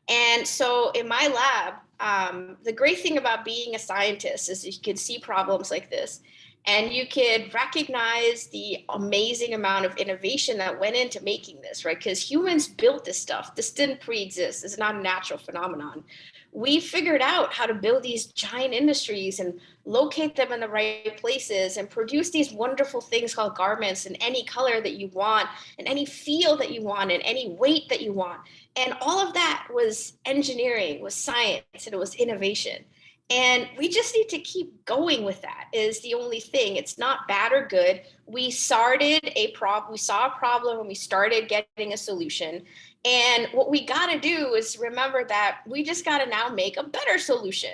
And so in my lab, the great thing about being a scientist is you can see problems like this, and you could recognize the amazing amount of innovation that went into making this, right? Because humans built this stuff. This didn't pre-exist. It's not a natural phenomenon. We figured out how to build these giant industries and locate them in the right places and produce these wonderful things called garments in any color that you want, and any feel that you want, and any weight that you want. And all of that was engineering, was science, and it was innovation. And we just need to keep going with that is the only thing. It's not bad or good. We started we saw a problem and we started getting a solution. And what we got to do is remember that we just got to now make a better solution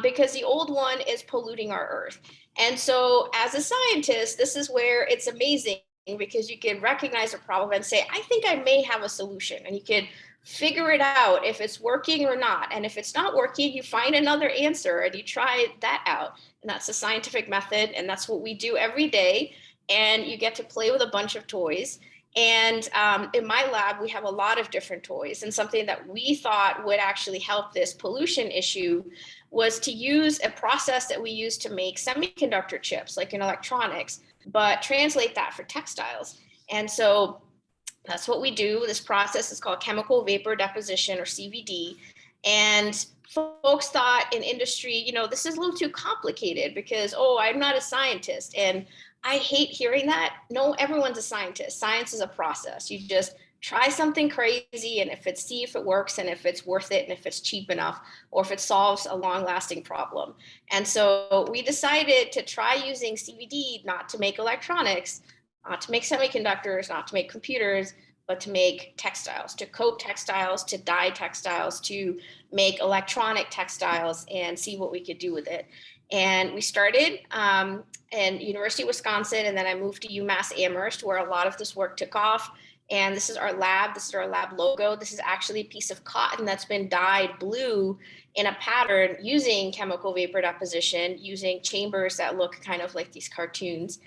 because the old one is polluting our earth. And so as a scientist, this is where it's amazing because you can recognize a problem and say, I think I may have a solution. And you can figure it out if it's working or not. And if it's not working, you find another answer and you try that out. And that's the scientific method. And that's what we do every day. And you get to play with a bunch of toys. And in my lab, we have a lot of different toys. And something that we thought would actually help this pollution issue was to use a process that we use to make semiconductor chips, like in electronics, but translate that for textiles. And so that's what we do. This process is called chemical vapor deposition, or CVD. And folks thought in industry, this is a little too complicated because, I'm not a scientist. And I hate hearing that. No, everyone's a scientist. Science is a process. You just try something crazy, and see if it works, and if it's worth it, and if it's cheap enough, or if it solves a long-lasting problem. And so we decided to try using CVD not to make electronics, not to make semiconductors, not to make computers, but to make textiles, to coat textiles, to dye textiles, to make electronic textiles, and see what we could do with it. And we started in University of Wisconsin, and then I moved to UMass Amherst, where a lot of this work took off. And this is our lab. This is our lab logo. This is actually a piece of cotton that's been dyed blue in a pattern using chemical vapor deposition, using chambers that look kind of like these cartoons.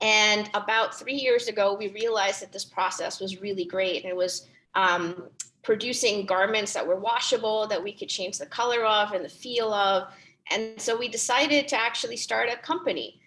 And about 3 years ago, we realized that this process was really great. And it was producing garments that were washable, that we could change the color of and the feel of. And so we decided to actually start a company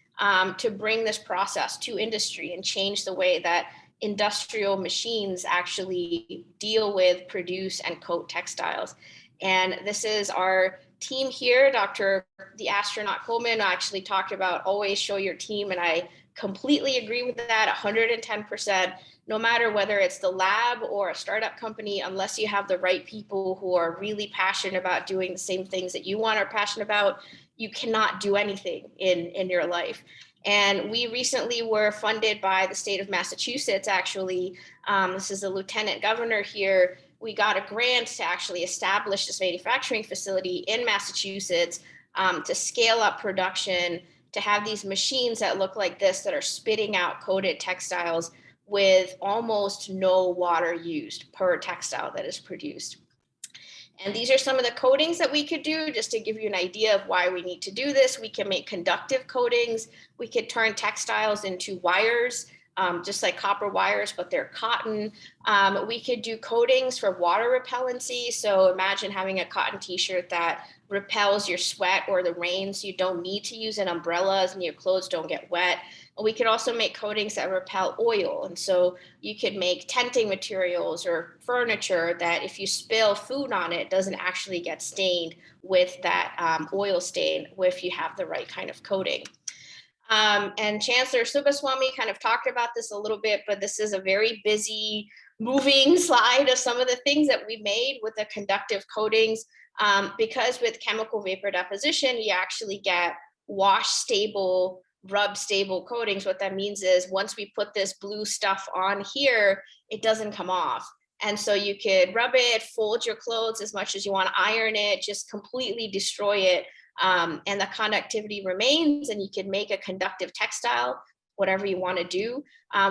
to bring this process to industry and change the way that industrial machines actually deal with, produce, and coat textiles. And this is our team here. The astronaut Coleman actually talked about always show your team, and I completely agree with that 110%. No matter whether it's the lab or a startup company, unless you have the right people who are really passionate about doing the same things that you want or passionate about, you cannot do anything in your life. And we recently were funded by the state of Massachusetts, actually. This is the lieutenant governor here. We got a grant to actually establish this manufacturing facility in Massachusetts to scale up production, to have these machines that look like this that are spitting out coated textiles with almost no water used per textile that is produced. And these are some of the coatings that we could do, just to give you an idea of why we need to do this. We can make conductive coatings. We could turn textiles into wires, just like copper wires, but they're cotton. We could do coatings for water repellency. So imagine having a cotton t-shirt that repels your sweat or the rain, so you don't need to use an umbrella and your clothes don't get wet. We could also make coatings that repel oil. And so you could make tenting materials or furniture that if you spill food on it, doesn't actually get stained with that oil stain if you have the right kind of coating. And Chancellor Subbaswamy kind of talked about this a little bit, but this is a very busy, moving slide of some of the things that we made with the conductive coatings. Because with chemical vapor deposition, you actually get wash stable, rub stable coatings. What that means is once we put this blue stuff on here, it doesn't come off. And so you could rub it, fold your clothes as much as you want, iron it, just completely destroy it. And the conductivity remains, and you can make a conductive textile, whatever you want to do.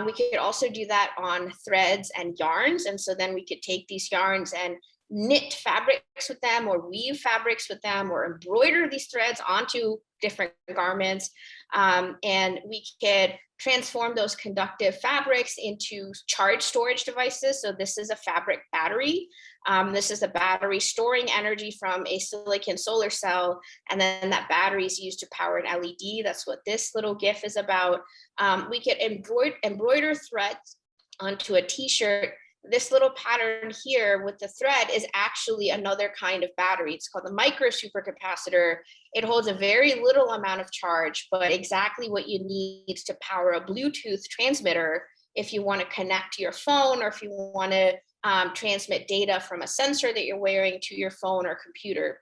We could also do that on threads and yarns. And so then we could take these yarns and knit fabrics with them, or weave fabrics with them, or embroider these threads onto different garments. And we could transform those conductive fabrics into charge storage devices. So this is a fabric battery. This is a battery storing energy from a silicon solar cell, and then that battery is used to power an LED. That's what this little GIF is about. We could embroider threads onto a t-shirt. This little pattern here with the thread is actually another kind of battery. It's called the micro supercapacitor. It holds a very little amount of charge, but exactly what you need to power a Bluetooth transmitter if you want to connect to your phone, or if you want to transmit data from a sensor that you're wearing to your phone or computer.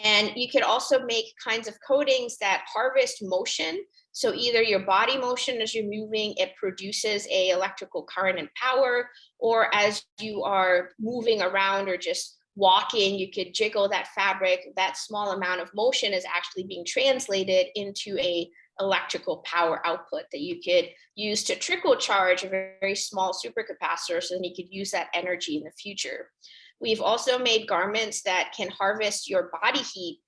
And you could also make kinds of coatings that harvest motion. So either your body motion as you're moving, it produces a electrical current and power, or as you are moving around or just walking, you could jiggle that fabric. That small amount of motion is actually being translated into a electrical power output that you could use to trickle charge a very small supercapacitor, so then you could use that energy in the future. We've also made garments that can harvest your body heat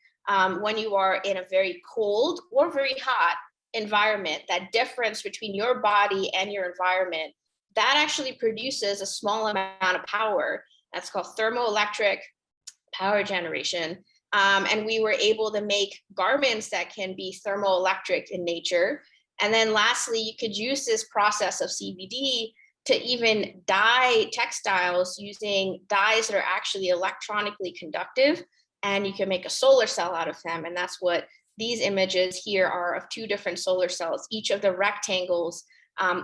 when you are in a very cold or very hot environment. That difference between your body and your environment, that actually produces a small amount of power. That's called thermoelectric power generation. And we were able to make garments that can be thermoelectric in nature. And then lastly, you could use this process of CVD to even dye textiles using dyes that are actually electronically conductive, and you can make a solar cell out of them. And that's what these images here are, of two different solar cells. Each of the rectangles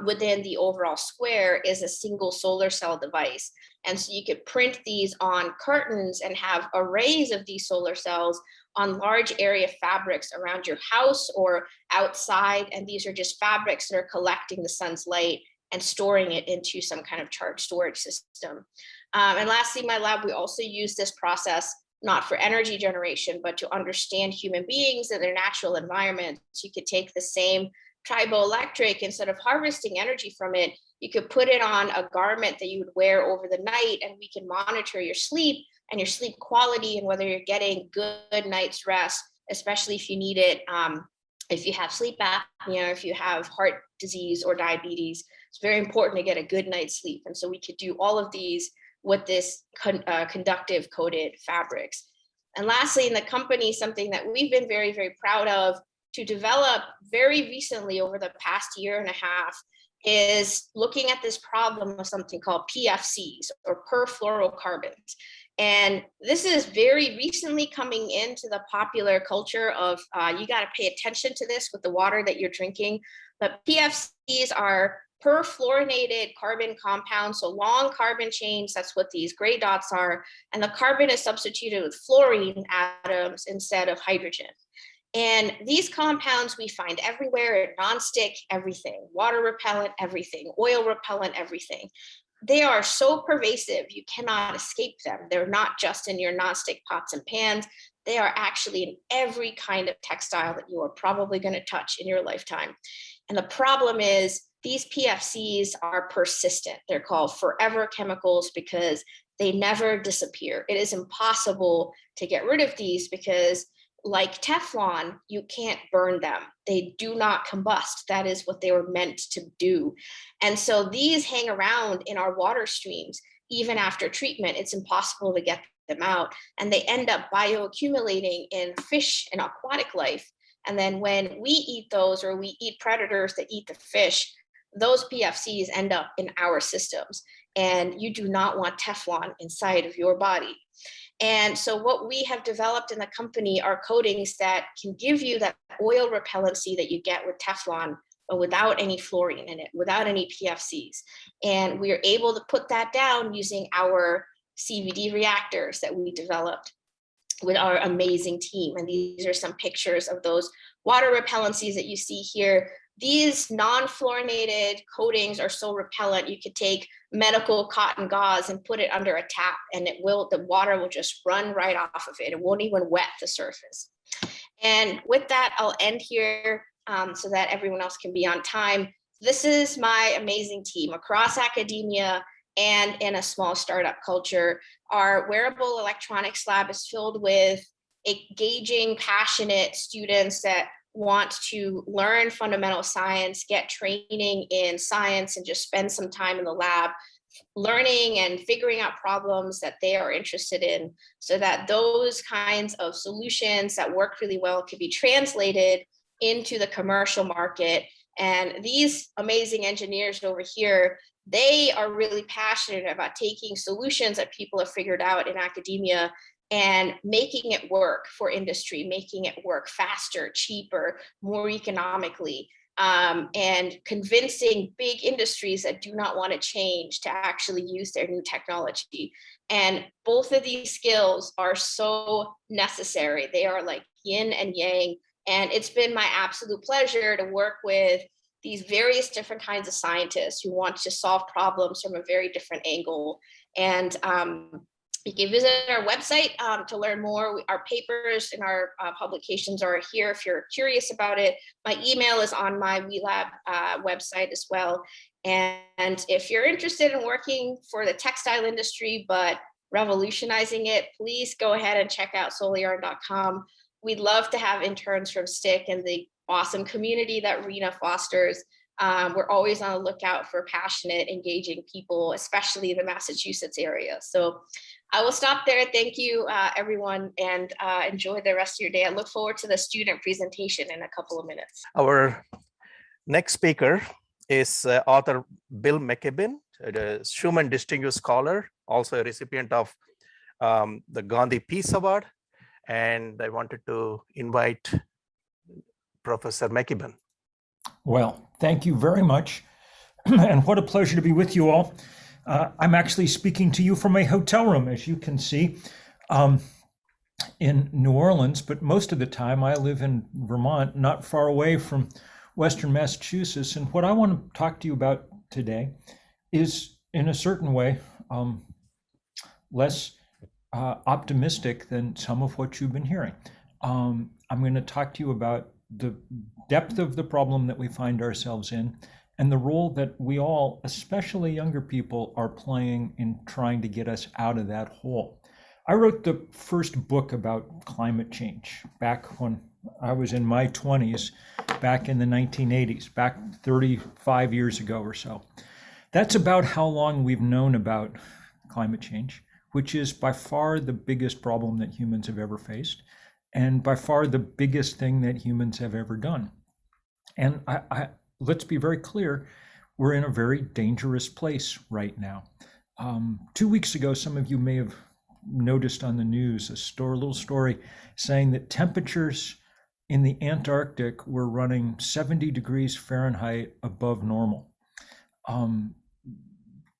within the overall square is a single solar cell device. And so you could print these on curtains and have arrays of these solar cells on large area fabrics around your house or outside. And these are just fabrics that are collecting the sun's light and storing it into some kind of charge storage system. And lastly, in my lab, we also use this process not for energy generation, but to understand human beings and their natural environment. So you could take the same triboelectric, instead of harvesting energy from it, you could put it on a garment that you would wear over the night, and we can monitor your sleep and your sleep quality and whether you're getting good night's rest, especially if you need it, if you have sleep apnea, if you have heart disease or diabetes. It's very important to get a good night's sleep. And so we could do all of these with this conductive coated fabrics. And lastly, in the company, something that we've been very, very proud of to develop very recently over the past year and a half is looking at this problem of something called PFCs, or perfluorocarbons. And this is very recently coming into the popular culture of you got to pay attention to this with the water that you're drinking. But PFCs are perfluorinated carbon compounds, so long carbon chains. That's what these gray dots are. And the carbon is substituted with fluorine atoms instead of hydrogen. And these compounds we find everywhere, nonstick, everything, water repellent, everything, oil repellent, everything. They are so pervasive, you cannot escape them. They're not just in your nonstick pots and pans. They are actually in every kind of textile that you are probably going to touch in your lifetime. And the problem is these PFCs are persistent. They're called forever chemicals because they never disappear. It is impossible to get rid of these because, like Teflon, you can't burn them. They do not combust. That is what they were meant to do. And so these hang around in our water streams. Even after treatment, it's impossible to get them out. And they end up bioaccumulating in fish and aquatic life. And then when we eat those, or we eat predators that eat the fish, those PFCs end up in our systems. And you do not want Teflon inside of your body. And so what we have developed in the company are coatings that can give you that oil repellency that you get with Teflon, but without any fluorine in it, without any PFCs. And we are able to put that down using our CVD reactors that we developed with our amazing team. And these are some pictures of those water repellencies that you see here. These non-fluorinated coatings are so repellent, you could take medical cotton gauze and put it under a tap and the water will just run right off of it. It won't even wet the surface. And with that, I'll end here so that everyone else can be on time. This is my amazing team across academia and in a small startup culture. Our wearable electronics lab is filled with engaging, passionate students that want to learn fundamental science, get training in science, and just spend some time in the lab learning and figuring out problems that they are interested in, so that those kinds of solutions that work really well can be translated into the commercial market. And these amazing engineers over here, they are really passionate about taking solutions that people have figured out in academia and making it work for industry, making it work faster, cheaper, more economically, and convincing big industries that do not want to change to actually use their new technology. And both of these skills are so necessary. They are like yin and yang. And it's been my absolute pleasure to work with these various different kinds of scientists who want to solve problems from a very different angle. And you can visit our website to learn more. Our papers and our publications are here if you're curious about it. My email is on my WeLab website as well. And if you're interested in working for the textile industry, but revolutionizing it, please go ahead and check out soliyarn.com. We'd love to have interns from STIC and the awesome community that Reena fosters. We're always on the lookout for passionate, engaging people, especially in the Massachusetts area. So I will stop there. Thank you, everyone, and enjoy the rest of your day. I look forward to the student presentation in a couple of minutes. Our next speaker is author Bill McKibben, a Schumann Distinguished Scholar, also a recipient of the Gandhi Peace Award. And I wanted to invite Professor McKibben. Well, thank you very much. and what a pleasure to be with you all. I'm actually speaking to you from a hotel room, as you can see, in New Orleans, but most of the time I live in Vermont, not far away from Western Massachusetts. And what I want to talk to you about today is, in a certain way, less optimistic than some of what you've been hearing. I'm going to talk to you about the depth of the problem that we find ourselves in and the role that we all, especially younger people, are playing in trying to get us out of that hole. I wrote the first book about climate change back when I was in my 20s, back in the 1980s, back 35 years ago or so. That's about how long we've known about climate change, which is by far the biggest problem that humans have ever faced, and by far the biggest thing that humans have ever done. And let's be very clear, we're in a very dangerous place right now. 2 weeks ago, some of you may have noticed on the news a little story saying that temperatures in the Antarctic were running 70 degrees Fahrenheit above normal.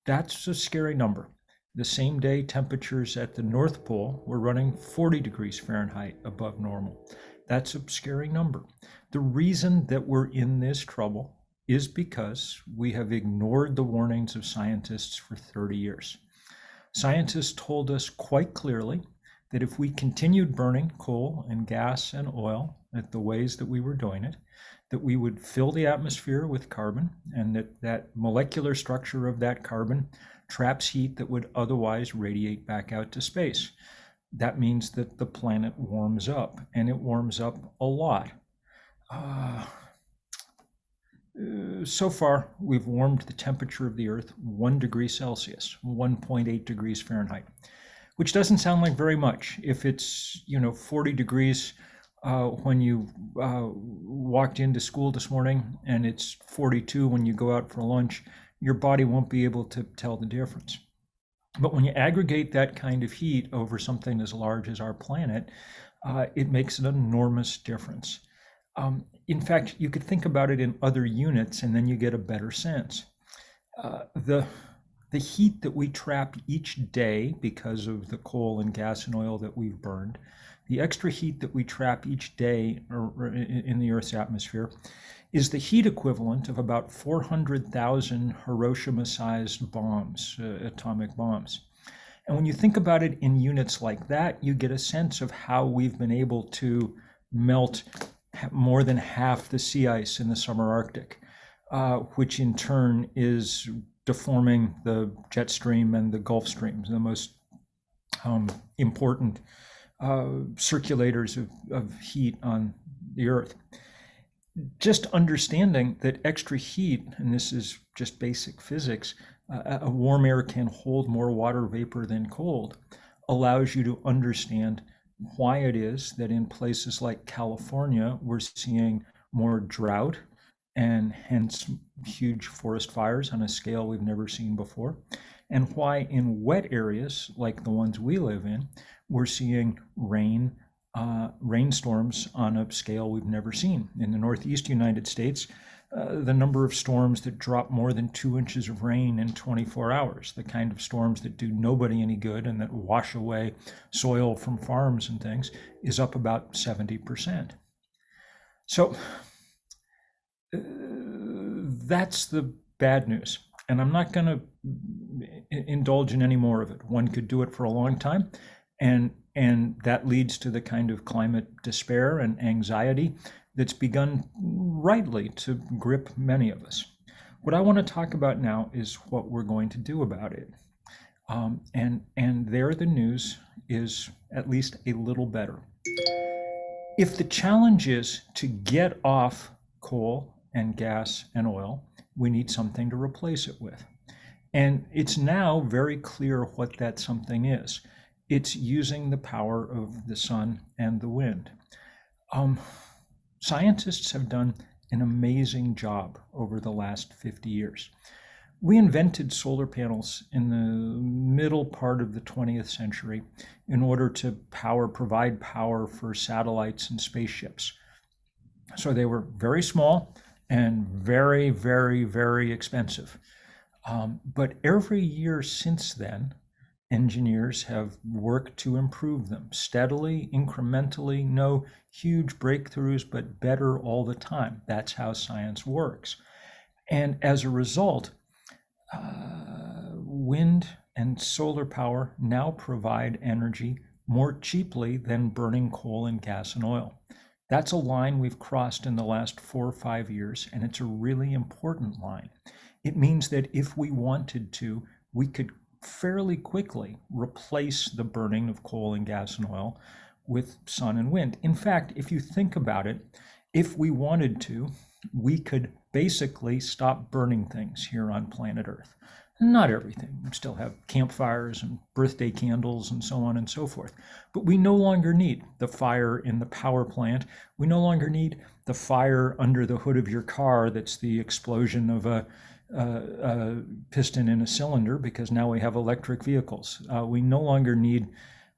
That's a scary number. The same day, temperatures at the North Pole were running 40 degrees Fahrenheit above normal. That's a scary number. The reason that we're in this trouble is because we have ignored the warnings of scientists for 30 years. Scientists told us quite clearly that if we continued burning coal and gas and oil at the ways that we were doing it, that we would fill the atmosphere with carbon, and that molecular structure of that carbon traps heat that would otherwise radiate back out to space. That means that the planet warms up, and it warms up a lot. So far, we've warmed the temperature of the Earth 1 degree Celsius, 1.8 degrees Fahrenheit, which doesn't sound like very much. If it's 40 degrees when you walked into school this morning, and it's 42 when you go out for lunch, your body won't be able to tell the difference. But when you aggregate that kind of heat over something as large as our planet, it makes an enormous difference. In fact, you could think about it in other units, and then you get a better sense. The heat that we trap each day because of the coal and gas and oil that we've burned, the extra heat that we trap each day in the Earth's atmosphere, is the heat equivalent of about 400,000 Hiroshima-sized bombs, atomic bombs. And when you think about it in units like that, you get a sense of how we've been able to melt more than half the sea ice in the summer Arctic, which in turn is deforming the jet stream and the Gulf Streams, the most important circulators of heat on the Earth. Just understanding that extra heat, and this is just basic physics, a warm air can hold more water vapor than cold, allows you to understand why it is that in places like California, we're seeing more drought and hence huge forest fires on a scale we've never seen before, and why in wet areas like the ones we live in, we're seeing rainstorms on a scale we've never seen. In the Northeast United States, the number of storms that drop more than 2 inches of rain in 24 hours, the kind of storms that do nobody any good and that wash away soil from farms and things, is up about 70%. So that's the bad news. And I'm not going to indulge in any more of it. One could do it for a long time, and that leads to the kind of climate despair and anxiety that's begun rightly to grip many of us. What I want to talk about now is what we're going to do about it. And there the news is at least a little better. If the challenge is to get off coal and gas and oil, we need something to replace it with. And it's now very clear what that something is. It's using the power of the sun and the wind. Scientists have done an amazing job over the last 50 years. We invented solar panels in the middle part of the 20th century in order to provide power for satellites and spaceships. So they were very small, and very, very, very expensive. But every year since then, engineers have worked to improve them steadily, incrementally, no huge breakthroughs, but better all the time. That's how science works. And as a result, wind and solar power now provide energy more cheaply than burning coal and gas and oil. That's a line we've crossed in the last 4 or 5 years, and it's a really important line. It means that if we wanted to, we could fairly quickly replace the burning of coal and gas and oil with sun and wind. In fact, if you think about it, if we wanted to, we could basically stop burning things here on planet Earth. Not everything. We still have campfires and birthday candles and so on and so forth. But we no longer need the fire in the power plant. We no longer need the fire under the hood of your car that's the explosion of a piston in a cylinder, because now we have electric vehicles. We no longer need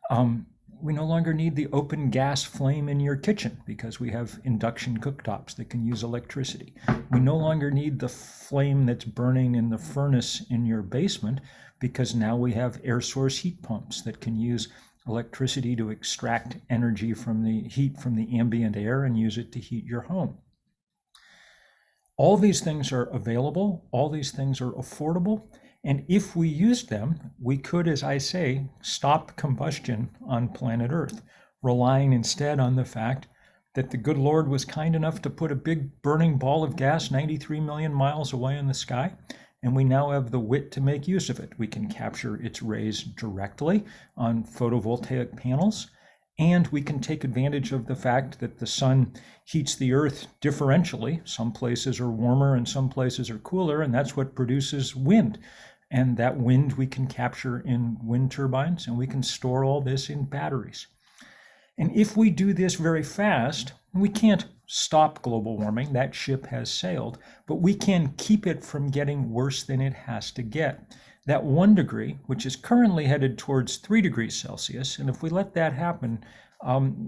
the open gas flame in your kitchen because we have induction cooktops that can use electricity. We no longer need the flame that's burning in the furnace in your basement because now we have air source heat pumps that can use electricity to extract energy from the heat from the ambient air and use it to heat your home. All these things are available, all these things are affordable, and if we used them, we could, as I say, stop combustion on planet Earth, relying instead on the fact that the good Lord was kind enough to put a big burning ball of gas 93 million miles away in the sky, and we now have the wit to make use of it. We can capture its rays directly on photovoltaic panels, and we can take advantage of the fact that the sun heats the earth differentially. Some places are warmer and some places are cooler, and that's what produces wind. And that wind we can capture in wind turbines, and we can store all this in batteries. And if we do this very fast, we can't stop global warming, that ship has sailed, but we can keep it from getting worse than it has to get. That 1 degree, which is currently headed towards 3 degrees Celsius, and if we let that happen,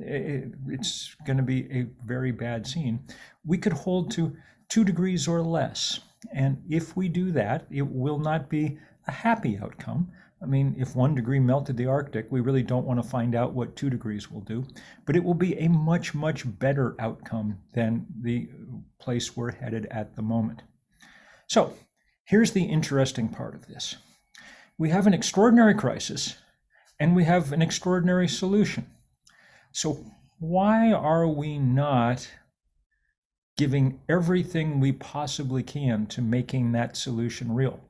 it's going to be a very bad scene. We could hold to 2 degrees or less. And if we do that, it will not be a happy outcome. I mean, if 1 degree melted the Arctic, we really don't want to find out what 2 degrees will do, but it will be a much, much better outcome than the place we're headed at the moment. So here's the interesting part of this. We have an extraordinary crisis and we have an extraordinary solution. So why are we not giving everything we possibly can to making that solution real?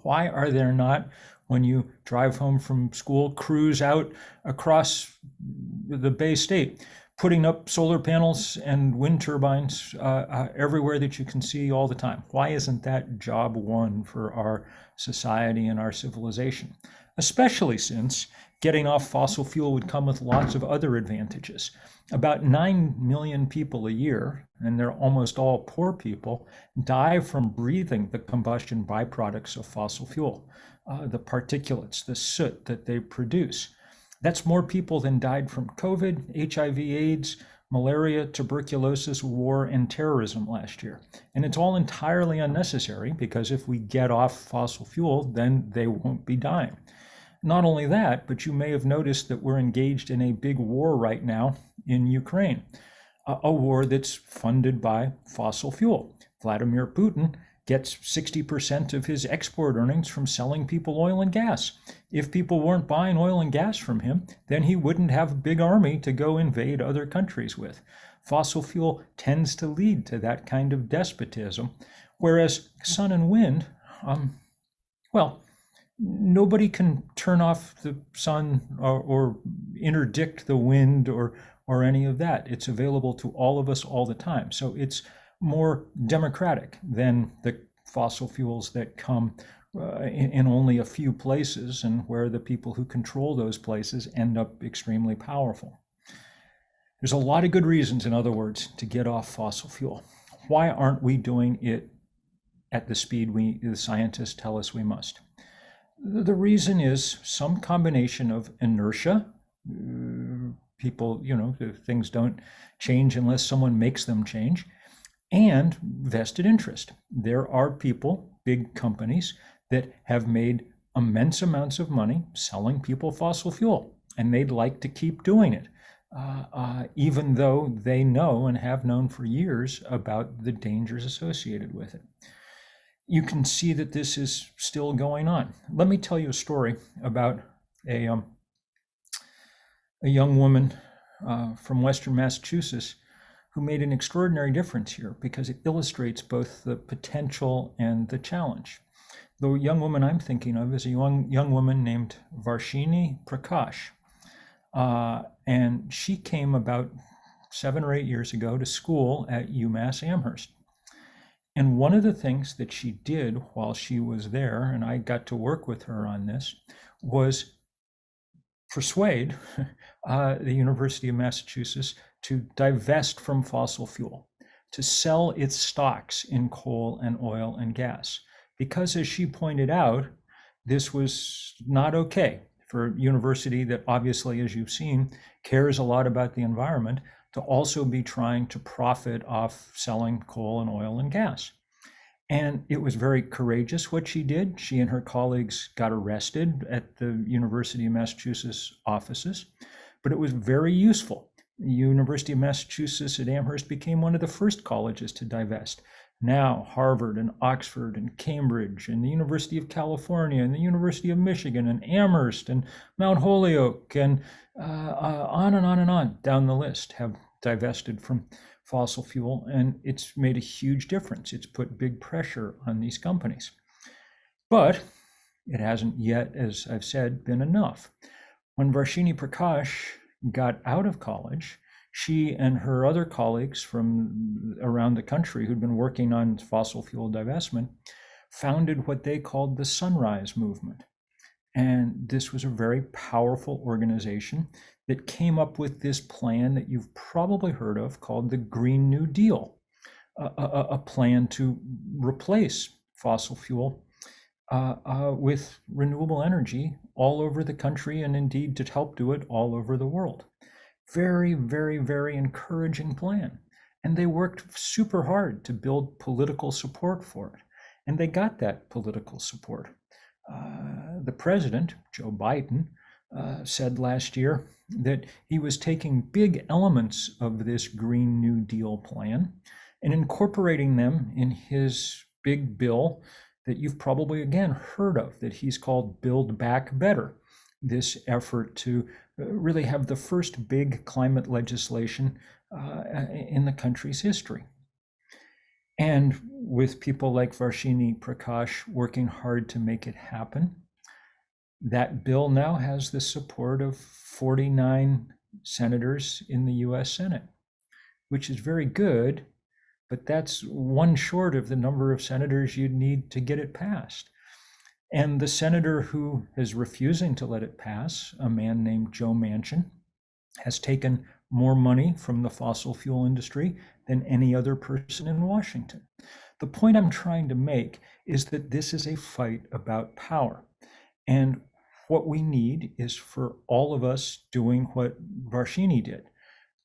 Why are there not, when you drive home from school, crews out across the Bay State, putting up solar panels and wind turbines everywhere that you can see all the time? Why isn't that job one for our society and our civilization? Especially since getting off fossil fuel would come with lots of other advantages. About 9 million people a year, and they're almost all poor people, die from breathing the combustion byproducts of fossil fuel, the particulates, the soot that they produce. That's more people than died from COVID, HIV/AIDS, malaria, tuberculosis, war, and terrorism last year. And it's all entirely unnecessary because if we get off fossil fuel, then they won't be dying. Not only that, but you may have noticed that we're engaged in a big war right now in Ukraine, a war that's funded by fossil fuel. Vladimir Putin gets 60% of his export earnings from selling people oil and gas. If people weren't buying oil and gas from him, then he wouldn't have a big army to go invade other countries with. Fossil fuel tends to lead to that kind of despotism, whereas sun and wind, nobody can turn off the sun or interdict the wind or any of that. It's available to all of us all the time. So it's more democratic than the fossil fuels that come in only a few places, and where the people who control those places end up extremely powerful. There's a lot of good reasons, in other words, to get off fossil fuel. Why aren't we doing it at the speed the scientists tell us we must? The reason is some combination of inertia. People, things don't change unless someone makes them change. and vested interest. There are people, big companies, that have made immense amounts of money selling people fossil fuel, and they'd like to keep doing it, even though they know and have known for years about the dangers associated with it. You can see that this is still going on. Let me tell you a story about a young woman from Western Massachusetts who made an extraordinary difference here, because it illustrates both the potential and the challenge. The young woman I'm thinking of is a young woman named Varshini Prakash. And she came about 7 or 8 years ago to school at UMass Amherst. And one of the things that she did while she was there, and I got to work with her on this, was persuade the University of Massachusetts to divest from fossil fuel, to sell its stocks in coal and oil and gas. Because, as she pointed out, this was not okay for a university that obviously, as you've seen, cares a lot about the environment, to also be trying to profit off selling coal and oil and gas. And it was very courageous what she did. She and her colleagues got arrested at the University of Massachusetts offices, but it was very useful. The University of Massachusetts at Amherst became one of the first colleges to divest. Now Harvard and Oxford and Cambridge and the University of California and the University of Michigan and Amherst and Mount Holyoke and on and on and on down the list have divested from fossil fuel, and it's made a huge difference. It's put big pressure on these companies. But it hasn't yet, as I've said, been enough. When Varshini Prakash got out of college, she and her other colleagues from around the country who'd been working on fossil fuel divestment founded what they called the Sunrise Movement. And this was a very powerful organization that came up with this plan that you've probably heard of called the Green New Deal, a plan to replace fossil fuel with renewable energy all over the country, and indeed to help do it all over the world. Very, very, very encouraging plan. And they worked super hard to build political support for it. And they got that political support. The president, Joe Biden, said last year that he was taking big elements of this Green New Deal plan and incorporating them in his big bill that you've probably, again, heard of, that he's called Build Back Better, this effort to really have the first big climate legislation in the country's history. And with people like Varshini Prakash working hard to make it happen, that bill now has the support of 49 senators in the US Senate, which is very good, but that's one short of the number of senators you'd need to get it passed. And the senator who is refusing to let it pass, a man named Joe Manchin, has taken more money from the fossil fuel industry than any other person in Washington. The point I'm trying to make is that this is a fight about power. And what we need is for all of us doing what Varshini did,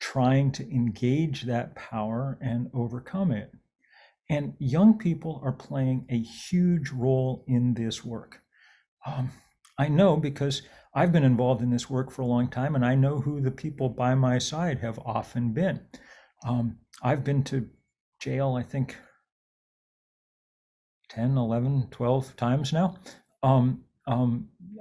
trying to engage that power and overcome it. And young people are playing a huge role in this work. I know because I've been involved in this work for a long time, and I know who the people by my side have often been. I've been to jail, I think, 10, 11, 12 times now.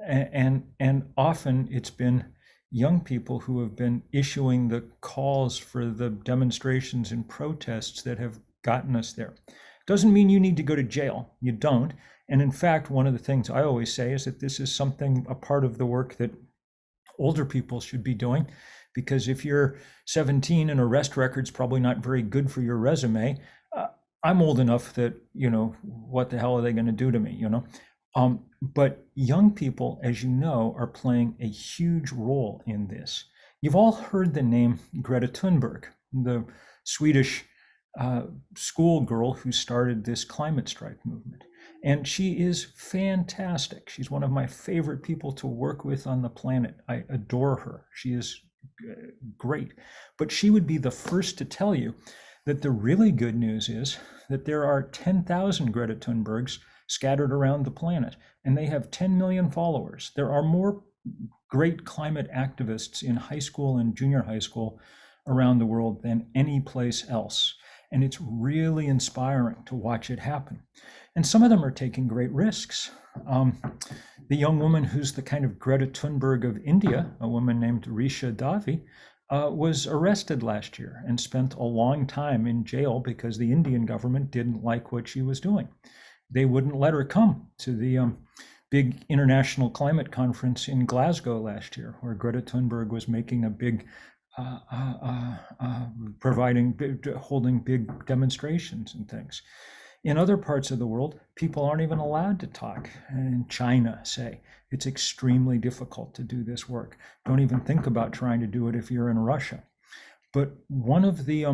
And often it's been young people who have been issuing the calls for the demonstrations and protests that have gotten us there. Doesn't mean you need to go to jail. You don't. And in fact, one of the things I always say is that this is something, a part of the work that older people should be doing, because if you're 17 and arrest record's probably not very good for your resume, I'm old enough that, you know, what the hell are they going to do to me, you know? But young people, as you know, are playing a huge role in this. You've all heard the name Greta Thunberg, the Swedish schoolgirl who started this climate strike movement. And she is fantastic. She's one of my favorite people to work with on the planet. I adore her. She is great. But she would be the first to tell you that the really good news is that there are 10,000 Greta Thunbergs scattered around the planet, and they have 10 million followers. There are more great climate activists in high school and junior high school around the world than any place else. And it's really inspiring to watch it happen. And some of them are taking great risks. The young woman who's the kind of Greta Thunberg of India, a woman named Tricia was arrested last year and spent a long time in jail because the Indian government didn't like what she was doing. They wouldn't let her come to the big international climate conference in Glasgow last year, where Greta Thunberg was making a big, holding big demonstrations and things. In other parts of the world, people aren't even allowed to talk. In China, say, it's extremely difficult to do this work. Don't even think about trying to do it if you're in Russia. But one of the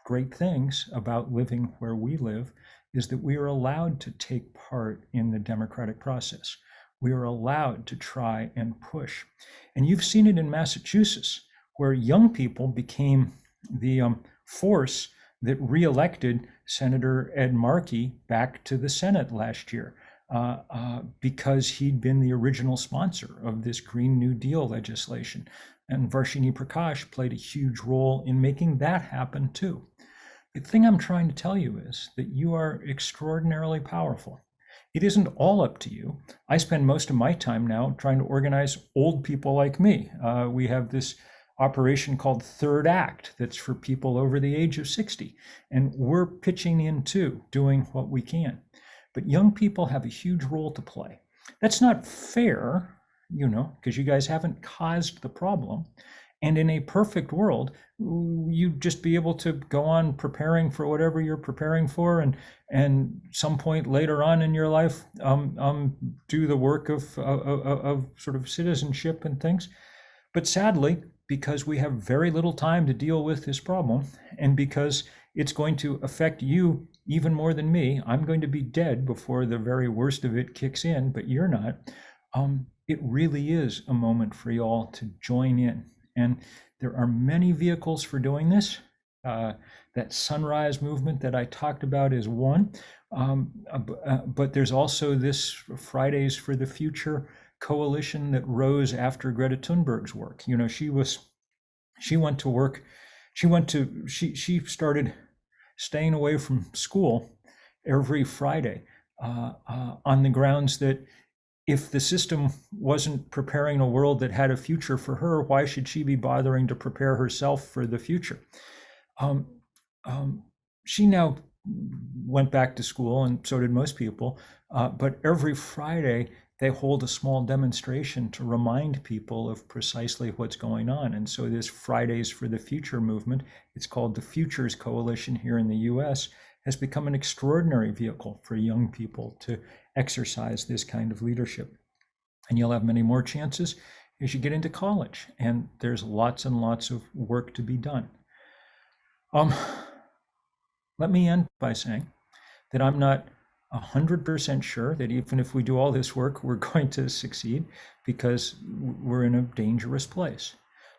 great things about living where we live is that we are allowed to take part in the democratic process. We are allowed to try and push. And you've seen it in Massachusetts, where young people became the force that reelected Senator Ed Markey back to the Senate last year because he'd been the original sponsor of this Green New Deal legislation. And Varshini Prakash played a huge role in making that happen too. The thing I'm trying to tell you is that you are extraordinarily powerful. It isn't all up to you. I spend most of my time now trying to organize old people like me. We have this operation called Third Act that's for people over the age of 60. And we're pitching in too, doing what we can. But young people have a huge role to play. That's not fair, because you guys haven't caused the problem. And in a perfect world, you'd just be able to go on preparing for whatever you're preparing for, and some point later on in your life, do the work of sort of citizenship and things. But sadly, because we have very little time to deal with this problem, and because it's going to affect you even more than me, I'm going to be dead before the very worst of it kicks in, but you're not. It really is a moment for you all to join in. And there are many vehicles for doing this. That Sunrise movement that I talked about is one, but there's also this Fridays for the Future coalition that rose after Greta Thunberg's work. She started staying away from school every Friday on the grounds that if the system wasn't preparing a world that had a future for her, why should she be bothering to prepare herself for the future? She now went back to school, and so did most people, but every Friday they hold a small demonstration to remind people of precisely what's going on. And so this Fridays for the Future movement, it's called the Futures Coalition here in the US, has become an extraordinary vehicle for young people to exercise this kind of leadership. And you'll have many more chances as you get into college, and there's lots and lots of work to be done. Let me end by saying that I'm not 100% sure that even if we do all this work, we're going to succeed, because we're in a dangerous place.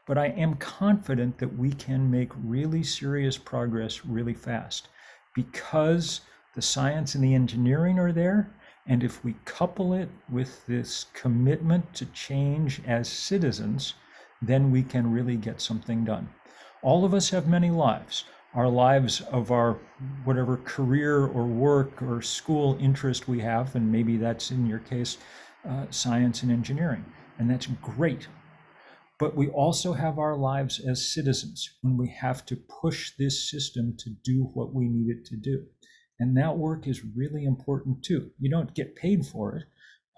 But I am confident that we can make really serious progress really fast, because the science and the engineering are there. And if we couple it with this commitment to change as citizens, then we can really get something done. All of us have many lives. Our lives of our whatever career or work or school interest we have, and maybe that's in your case, science and engineering, and that's great. But we also have our lives as citizens when we have to push this system to do what we need it to do. And that work is really important too. You don't get paid for it,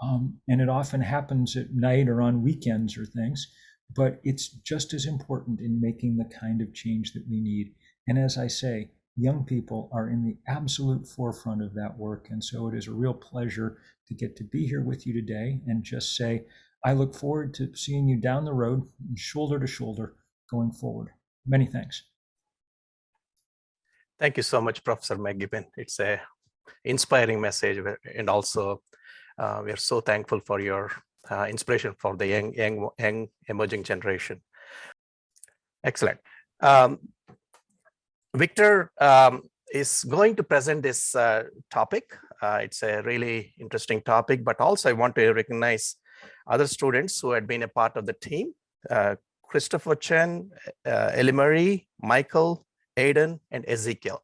and it often happens at night or on weekends or things, but it's just as important in making the kind of change that we need. And as I say, young people are in the absolute forefront of that work. And so it is a real pleasure to get to be here with you today and just say, I look forward to seeing you down the road, shoulder to shoulder, going forward. Many thanks. Thank you so much, Professor McKibben. It's an inspiring message, and also we are so thankful for your inspiration for the young emerging generation. Excellent. Victor is going to present this topic. It's a really interesting topic, but also I want to recognize other students who had been a part of the team. Christopher Chen, Ellie Marie, Michael, Aiden, and Ezekiel.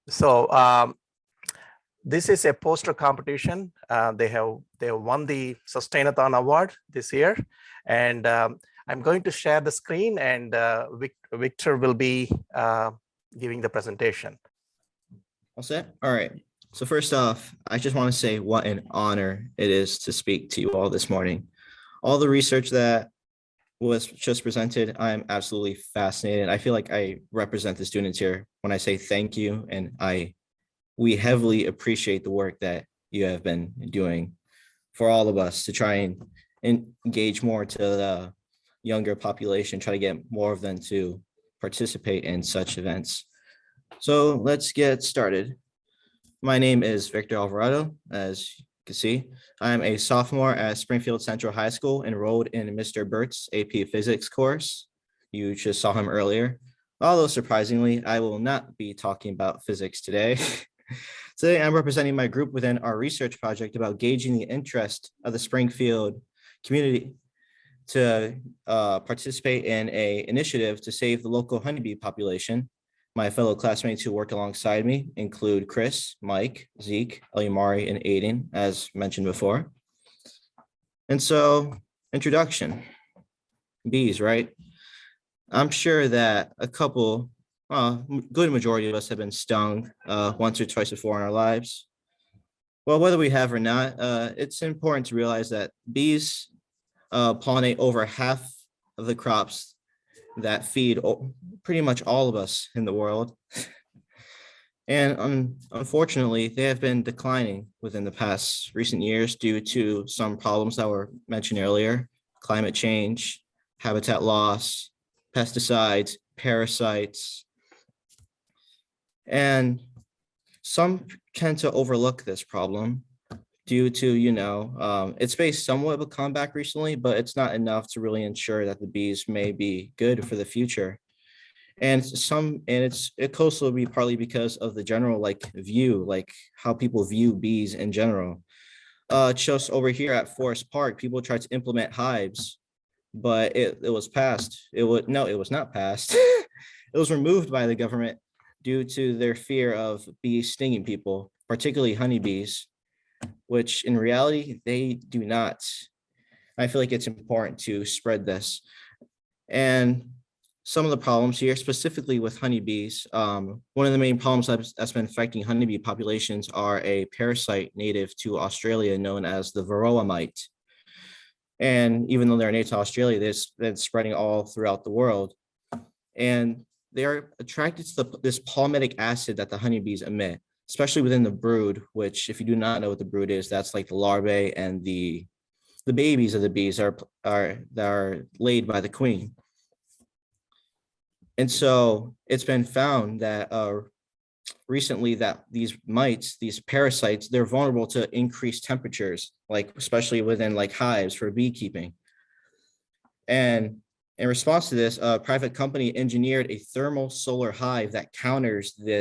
So this is a poster competition. They have won the Sustainathon award this year. And I'm going to share the screen, and Victor will be giving the presentation. All set? All right. So first off, I just want to say what an honor it is to speak to you all this morning. All the research that was just presented, I'm absolutely fascinated. I feel like I represent the students here when I say thank you, and we heavily appreciate the work that you have been doing for all of us to try and engage more to the younger population, try to get more of them to participate in such events. So let's get started. My name is Victor Alvarado. As you can see, I'm a sophomore at Springfield Central High School, enrolled in Mr. Burt's AP Physics course. You just saw him earlier. Although surprisingly, I will not be talking about physics today. Today, I'm representing my group within our research project about gauging the interest of the Springfield community to participate in an initiative to save the local honeybee population. My fellow classmates who work alongside me include Chris, Mike, Zeke, Elimari, and Aiden, as mentioned before. And so, introduction. Bees, right? I'm sure that a couple, good majority of us have been stung once or twice before in our lives. Well, whether we have or not, it's important to realize that bees pollinate over half of the crops that feed pretty much all of us in the world. And unfortunately, they have been declining within the past recent years due to some problems that were mentioned earlier: climate change, habitat loss, pesticides, parasites. And some tend to overlook this problem due to, it's faced somewhat of a comeback recently, but it's not enough to really ensure that the bees may be good for the future. And it could also be partly because of the general view, how people view bees in general. Just over here at Forest Park, people tried to implement hives, but it was passed. It was not passed. It was removed by the government due to their fear of bees stinging people, particularly honeybees, which in reality, they do not. I feel like it's important to spread this. And some of the problems here, specifically with honeybees, one of the main problems that's been affecting honeybee populations are a parasite native to Australia known as the varroa mite. And even though they're native to Australia, they've been spreading all throughout the world. And they are attracted to this palmitic acid that the honeybees emit, especially within the brood, which, if you do not know what the brood is, that's like the larvae and the babies of the bees that are laid by the queen. And so it's been found that recently that these mites, these parasites, they're vulnerable to increased temperatures, especially within hives for beekeeping. And in response to this, a private company engineered a thermal solar hive that counters the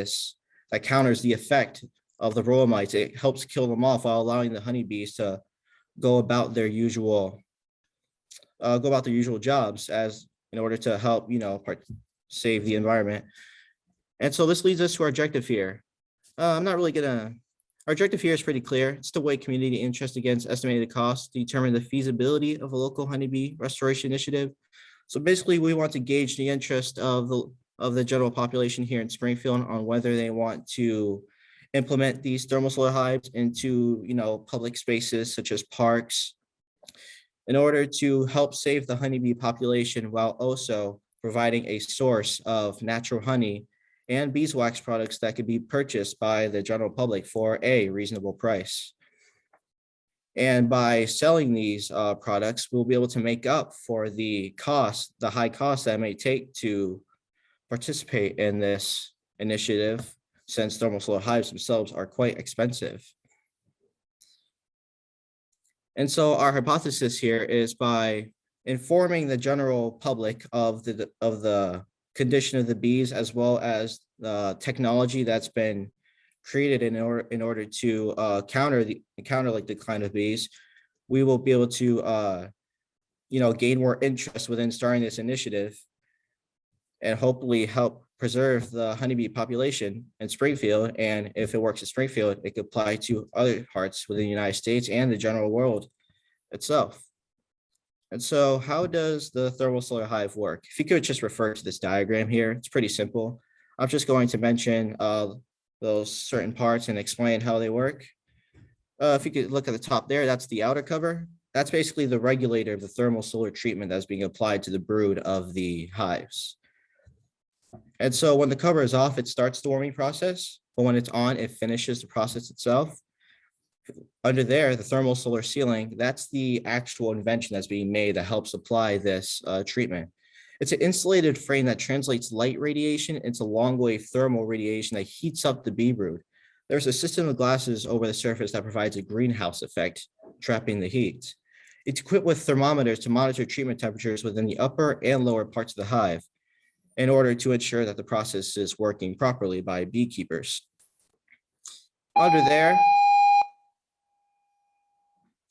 effect of the varroa mites. It helps kill them off while allowing the honeybees to go about their usual jobs in order to help, save the environment. And so this leads us to our objective here. Our objective here is pretty clear. It's to weigh community interest against estimated costs to determine the feasibility of a local honeybee restoration initiative. So basically, we want to gauge the interest of the general population here in Springfield on whether they want to implement these thermal solar hives into, public spaces such as parks, in order to help save the honeybee population while also providing a source of natural honey and beeswax products that could be purchased by the general public for a reasonable price. And by selling these products, we'll be able to make up for the high cost that it may take to participate in this initiative, since thermal solar hives themselves are quite expensive. And so our hypothesis here is by informing the general public of the condition of the bees, as well as technology that's been created in order to counter like decline of bees, we will be able to gain more interest within starting this initiative and hopefully help preserve the honeybee population in Springfield. And if it works in Springfield, it could apply to other parts within the United States and the general world itself. And so how does the thermal solar hive work? If you could just refer to this diagram here, it's pretty simple. I'm just going to mention those certain parts and explain how they work. If you could look at the top there, that's the outer cover. That's basically the regulator of the thermal solar treatment that's being applied to the brood of the hives. And so when the cover is off, it starts the warming process, but when it's on, it finishes the process itself. Under there, the thermal solar ceiling, that's the actual invention that's being made that helps apply this treatment. It's an insulated frame that translates light radiation into long wave thermal radiation that heats up the bee brood. There's a system of glasses over the surface that provides a greenhouse effect, trapping the heat. It's equipped with thermometers to monitor treatment temperatures within the upper and lower parts of the hive in order to ensure that the process is working properly by beekeepers. Under there,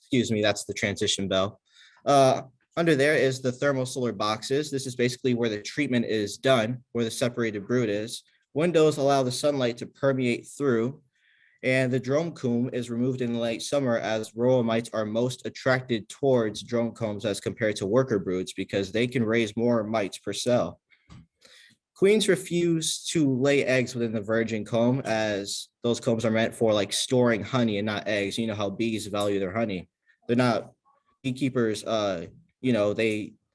excuse me, that's the transition bell. Under there is the thermal solar boxes. This is basically where the treatment is done, where the separated brood is. Windows allow the sunlight to permeate through, and the drone comb is removed in the late summer as rural mites are most attracted towards drone combs as compared to worker broods because they can raise more mites per cell. Queens refuse to lay eggs within the virgin comb as those combs are meant for like storing honey and not eggs. You know how bees value their honey. They're not beekeepers,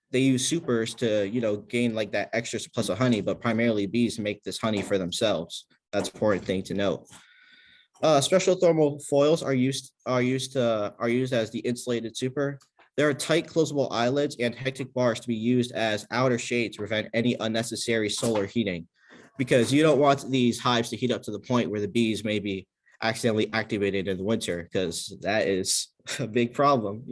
they use supers to, gain like that extra surplus of honey, but primarily bees make this honey for themselves. That's an important thing to note. Special thermal foils are used as the insulated super. There are tight closable eyelids and hectic bars to be used as outer shade to prevent any unnecessary solar heating, because you don't want these hives to heat up to the point where the bees may be accidentally activated in the winter, because that is a big problem,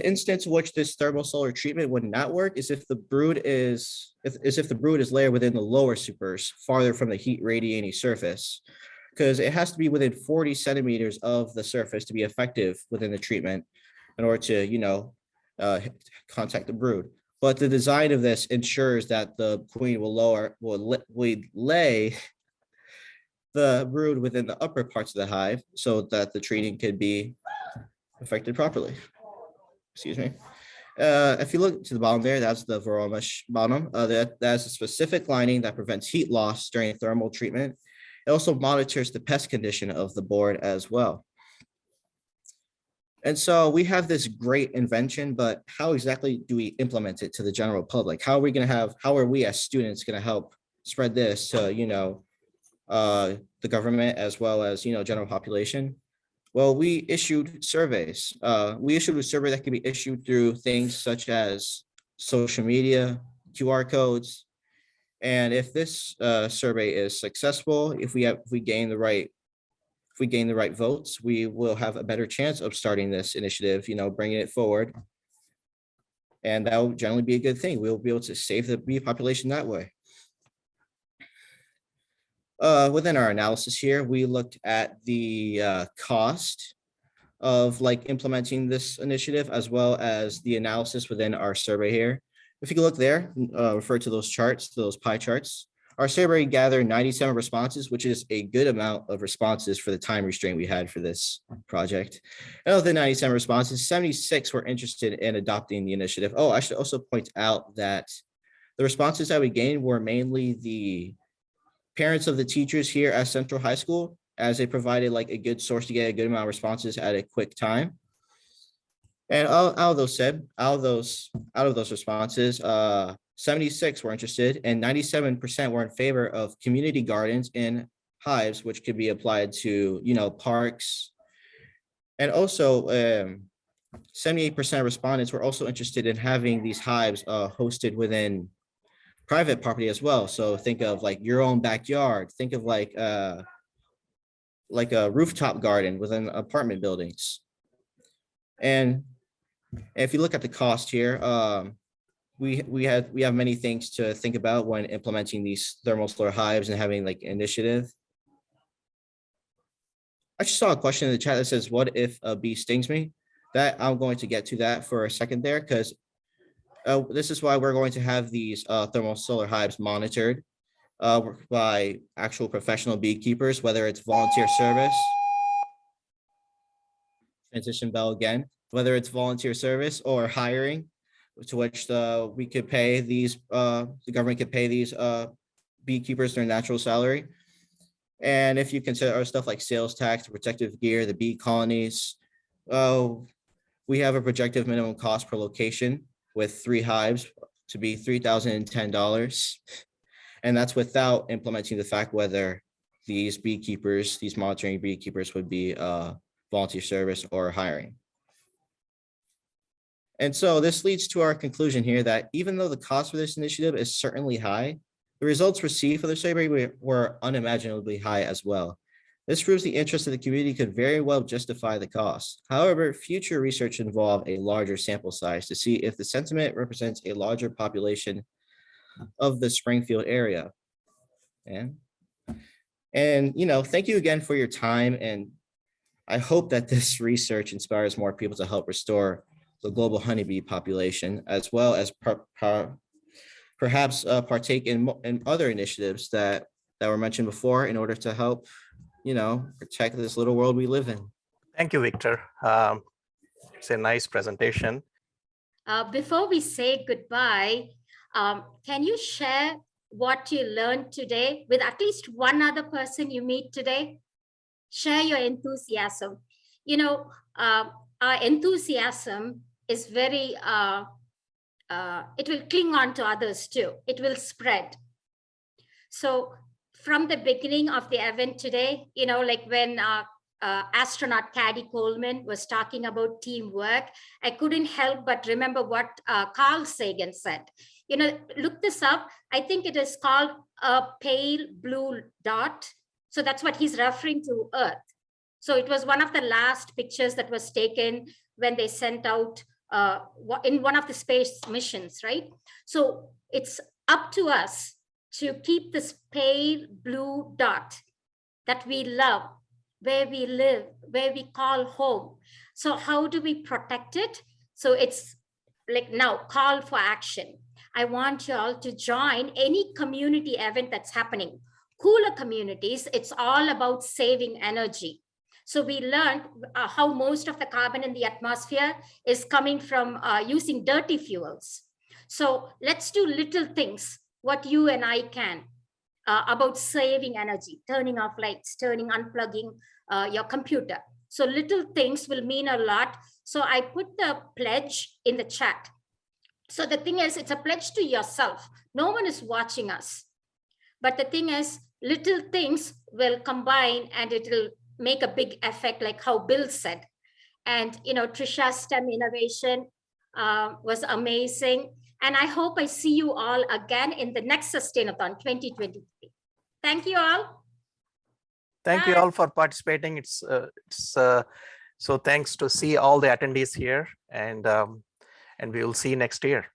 Instance in which this thermal solar treatment would not work is if the brood is layered within the lower supers, farther from the heat radiating surface, because it has to be within 40 centimeters of the surface to be effective within the treatment in order to, contact the brood. But the design of this ensures that the queen will lay the brood within the upper parts of the hive so that the treating could be effected properly. Excuse me. If you look to the bottom there, that's the varroa bottom. That's a specific lining that prevents heat loss during thermal treatment. It also monitors the pest condition of the board as well. And so we have this great invention, but how exactly do we implement it to the general public? How are we as students going to help spread this to, the government as well as, general population? Well, we issued surveys. We issued a survey that can be issued through things such as social media, QR codes. And if this survey is successful, if we gain the right votes, we will have a better chance of starting this initiative, bringing it forward. And that will generally be a good thing. We'll be able to save the bee population that way. Within our analysis here, we looked at the cost of implementing this initiative, as well as the analysis within our survey here. If you can look there, refer to those charts, those pie charts. Our survey gathered 97 responses, which is a good amount of responses for the time restraint we had for this project. And of the 97 responses, 76 were interested in adopting the initiative. Oh, I should also point out that the responses that we gained were mainly the parents of the teachers here at Central High School, as they provided a good source to get a good amount of responses at a quick time. And out of those responses, 76 were interested and 97% were in favor of community gardens in hives, which could be applied to, parks. And also 78% of respondents were also interested in having these hives hosted within private property as well. So think of your own backyard. Think of a rooftop garden within apartment buildings. And if you look at the cost here, we have many things to think about when implementing these thermal solar hives and having like initiative. I just saw a question in the chat that says, what if a bee stings me? That I'm going to get to that for a second there, because this is why we're going to have these thermal solar hives monitored by actual professional beekeepers, whether it's volunteer service. Transition bell again, whether it's volunteer service or hiring, to which we could pay these, the government could pay these beekeepers their natural salary. And if you consider our stuff like sales tax, protective gear, the bee colonies, we have a projected minimum cost per location with 3 hives to be $3,010. And that's without implementing the fact whether these beekeepers, these monitoring beekeepers would be volunteer service or hiring. And so this leads to our conclusion here that even though the cost for this initiative is certainly high, the results received for the survey were unimaginably high as well. This proves the interest of the community could very well justify the cost. However, future research involve a larger sample size to see if the sentiment represents a larger population of the Springfield area. And you know, thank you again for your time, and I hope that this research inspires more people to help restore the global honeybee population, as well as perhaps partake in other initiatives that were mentioned before in order to help, you know, protect this little world we live in. Thank you, Victor. It's a nice presentation. Before we say goodbye, can you share what you learned today with at least one other person you meet today? Share your enthusiasm. You know, our enthusiasm is very, it will cling on to others too. It will spread. So from the beginning of the event today, you know, like when astronaut Cady Coleman was talking about teamwork, I couldn't help but remember what Carl Sagan said. You know, look this up. I think it is called a pale blue dot. So that's what he's referring to Earth. So it was one of the last pictures that was taken when they sent out in one of the space missions, right? So it's up to us to keep this pale blue dot that we love, where we live, where we call home. So how do we protect it? So it's like now, call for action. I want you all to join any community event that's happening. Cooler communities, it's all about saving energy. So we learned how most of the carbon in the atmosphere is coming from using dirty fuels. So let's do little things, what you and I can, about saving energy, turning off lights, unplugging your computer. So little things will mean a lot. So I put the pledge in the chat. So the thing is, it's a pledge to yourself. No one is watching us. But the thing is, little things will combine and it will make a big effect, like how Bill said. And, you know, Tricia's STEM innovation was amazing. And I hope I see you all again in the next Sustainathon 2023. Thank you all. Thank you all for participating. It's so thanks to see all the attendees here, and we will see you next year.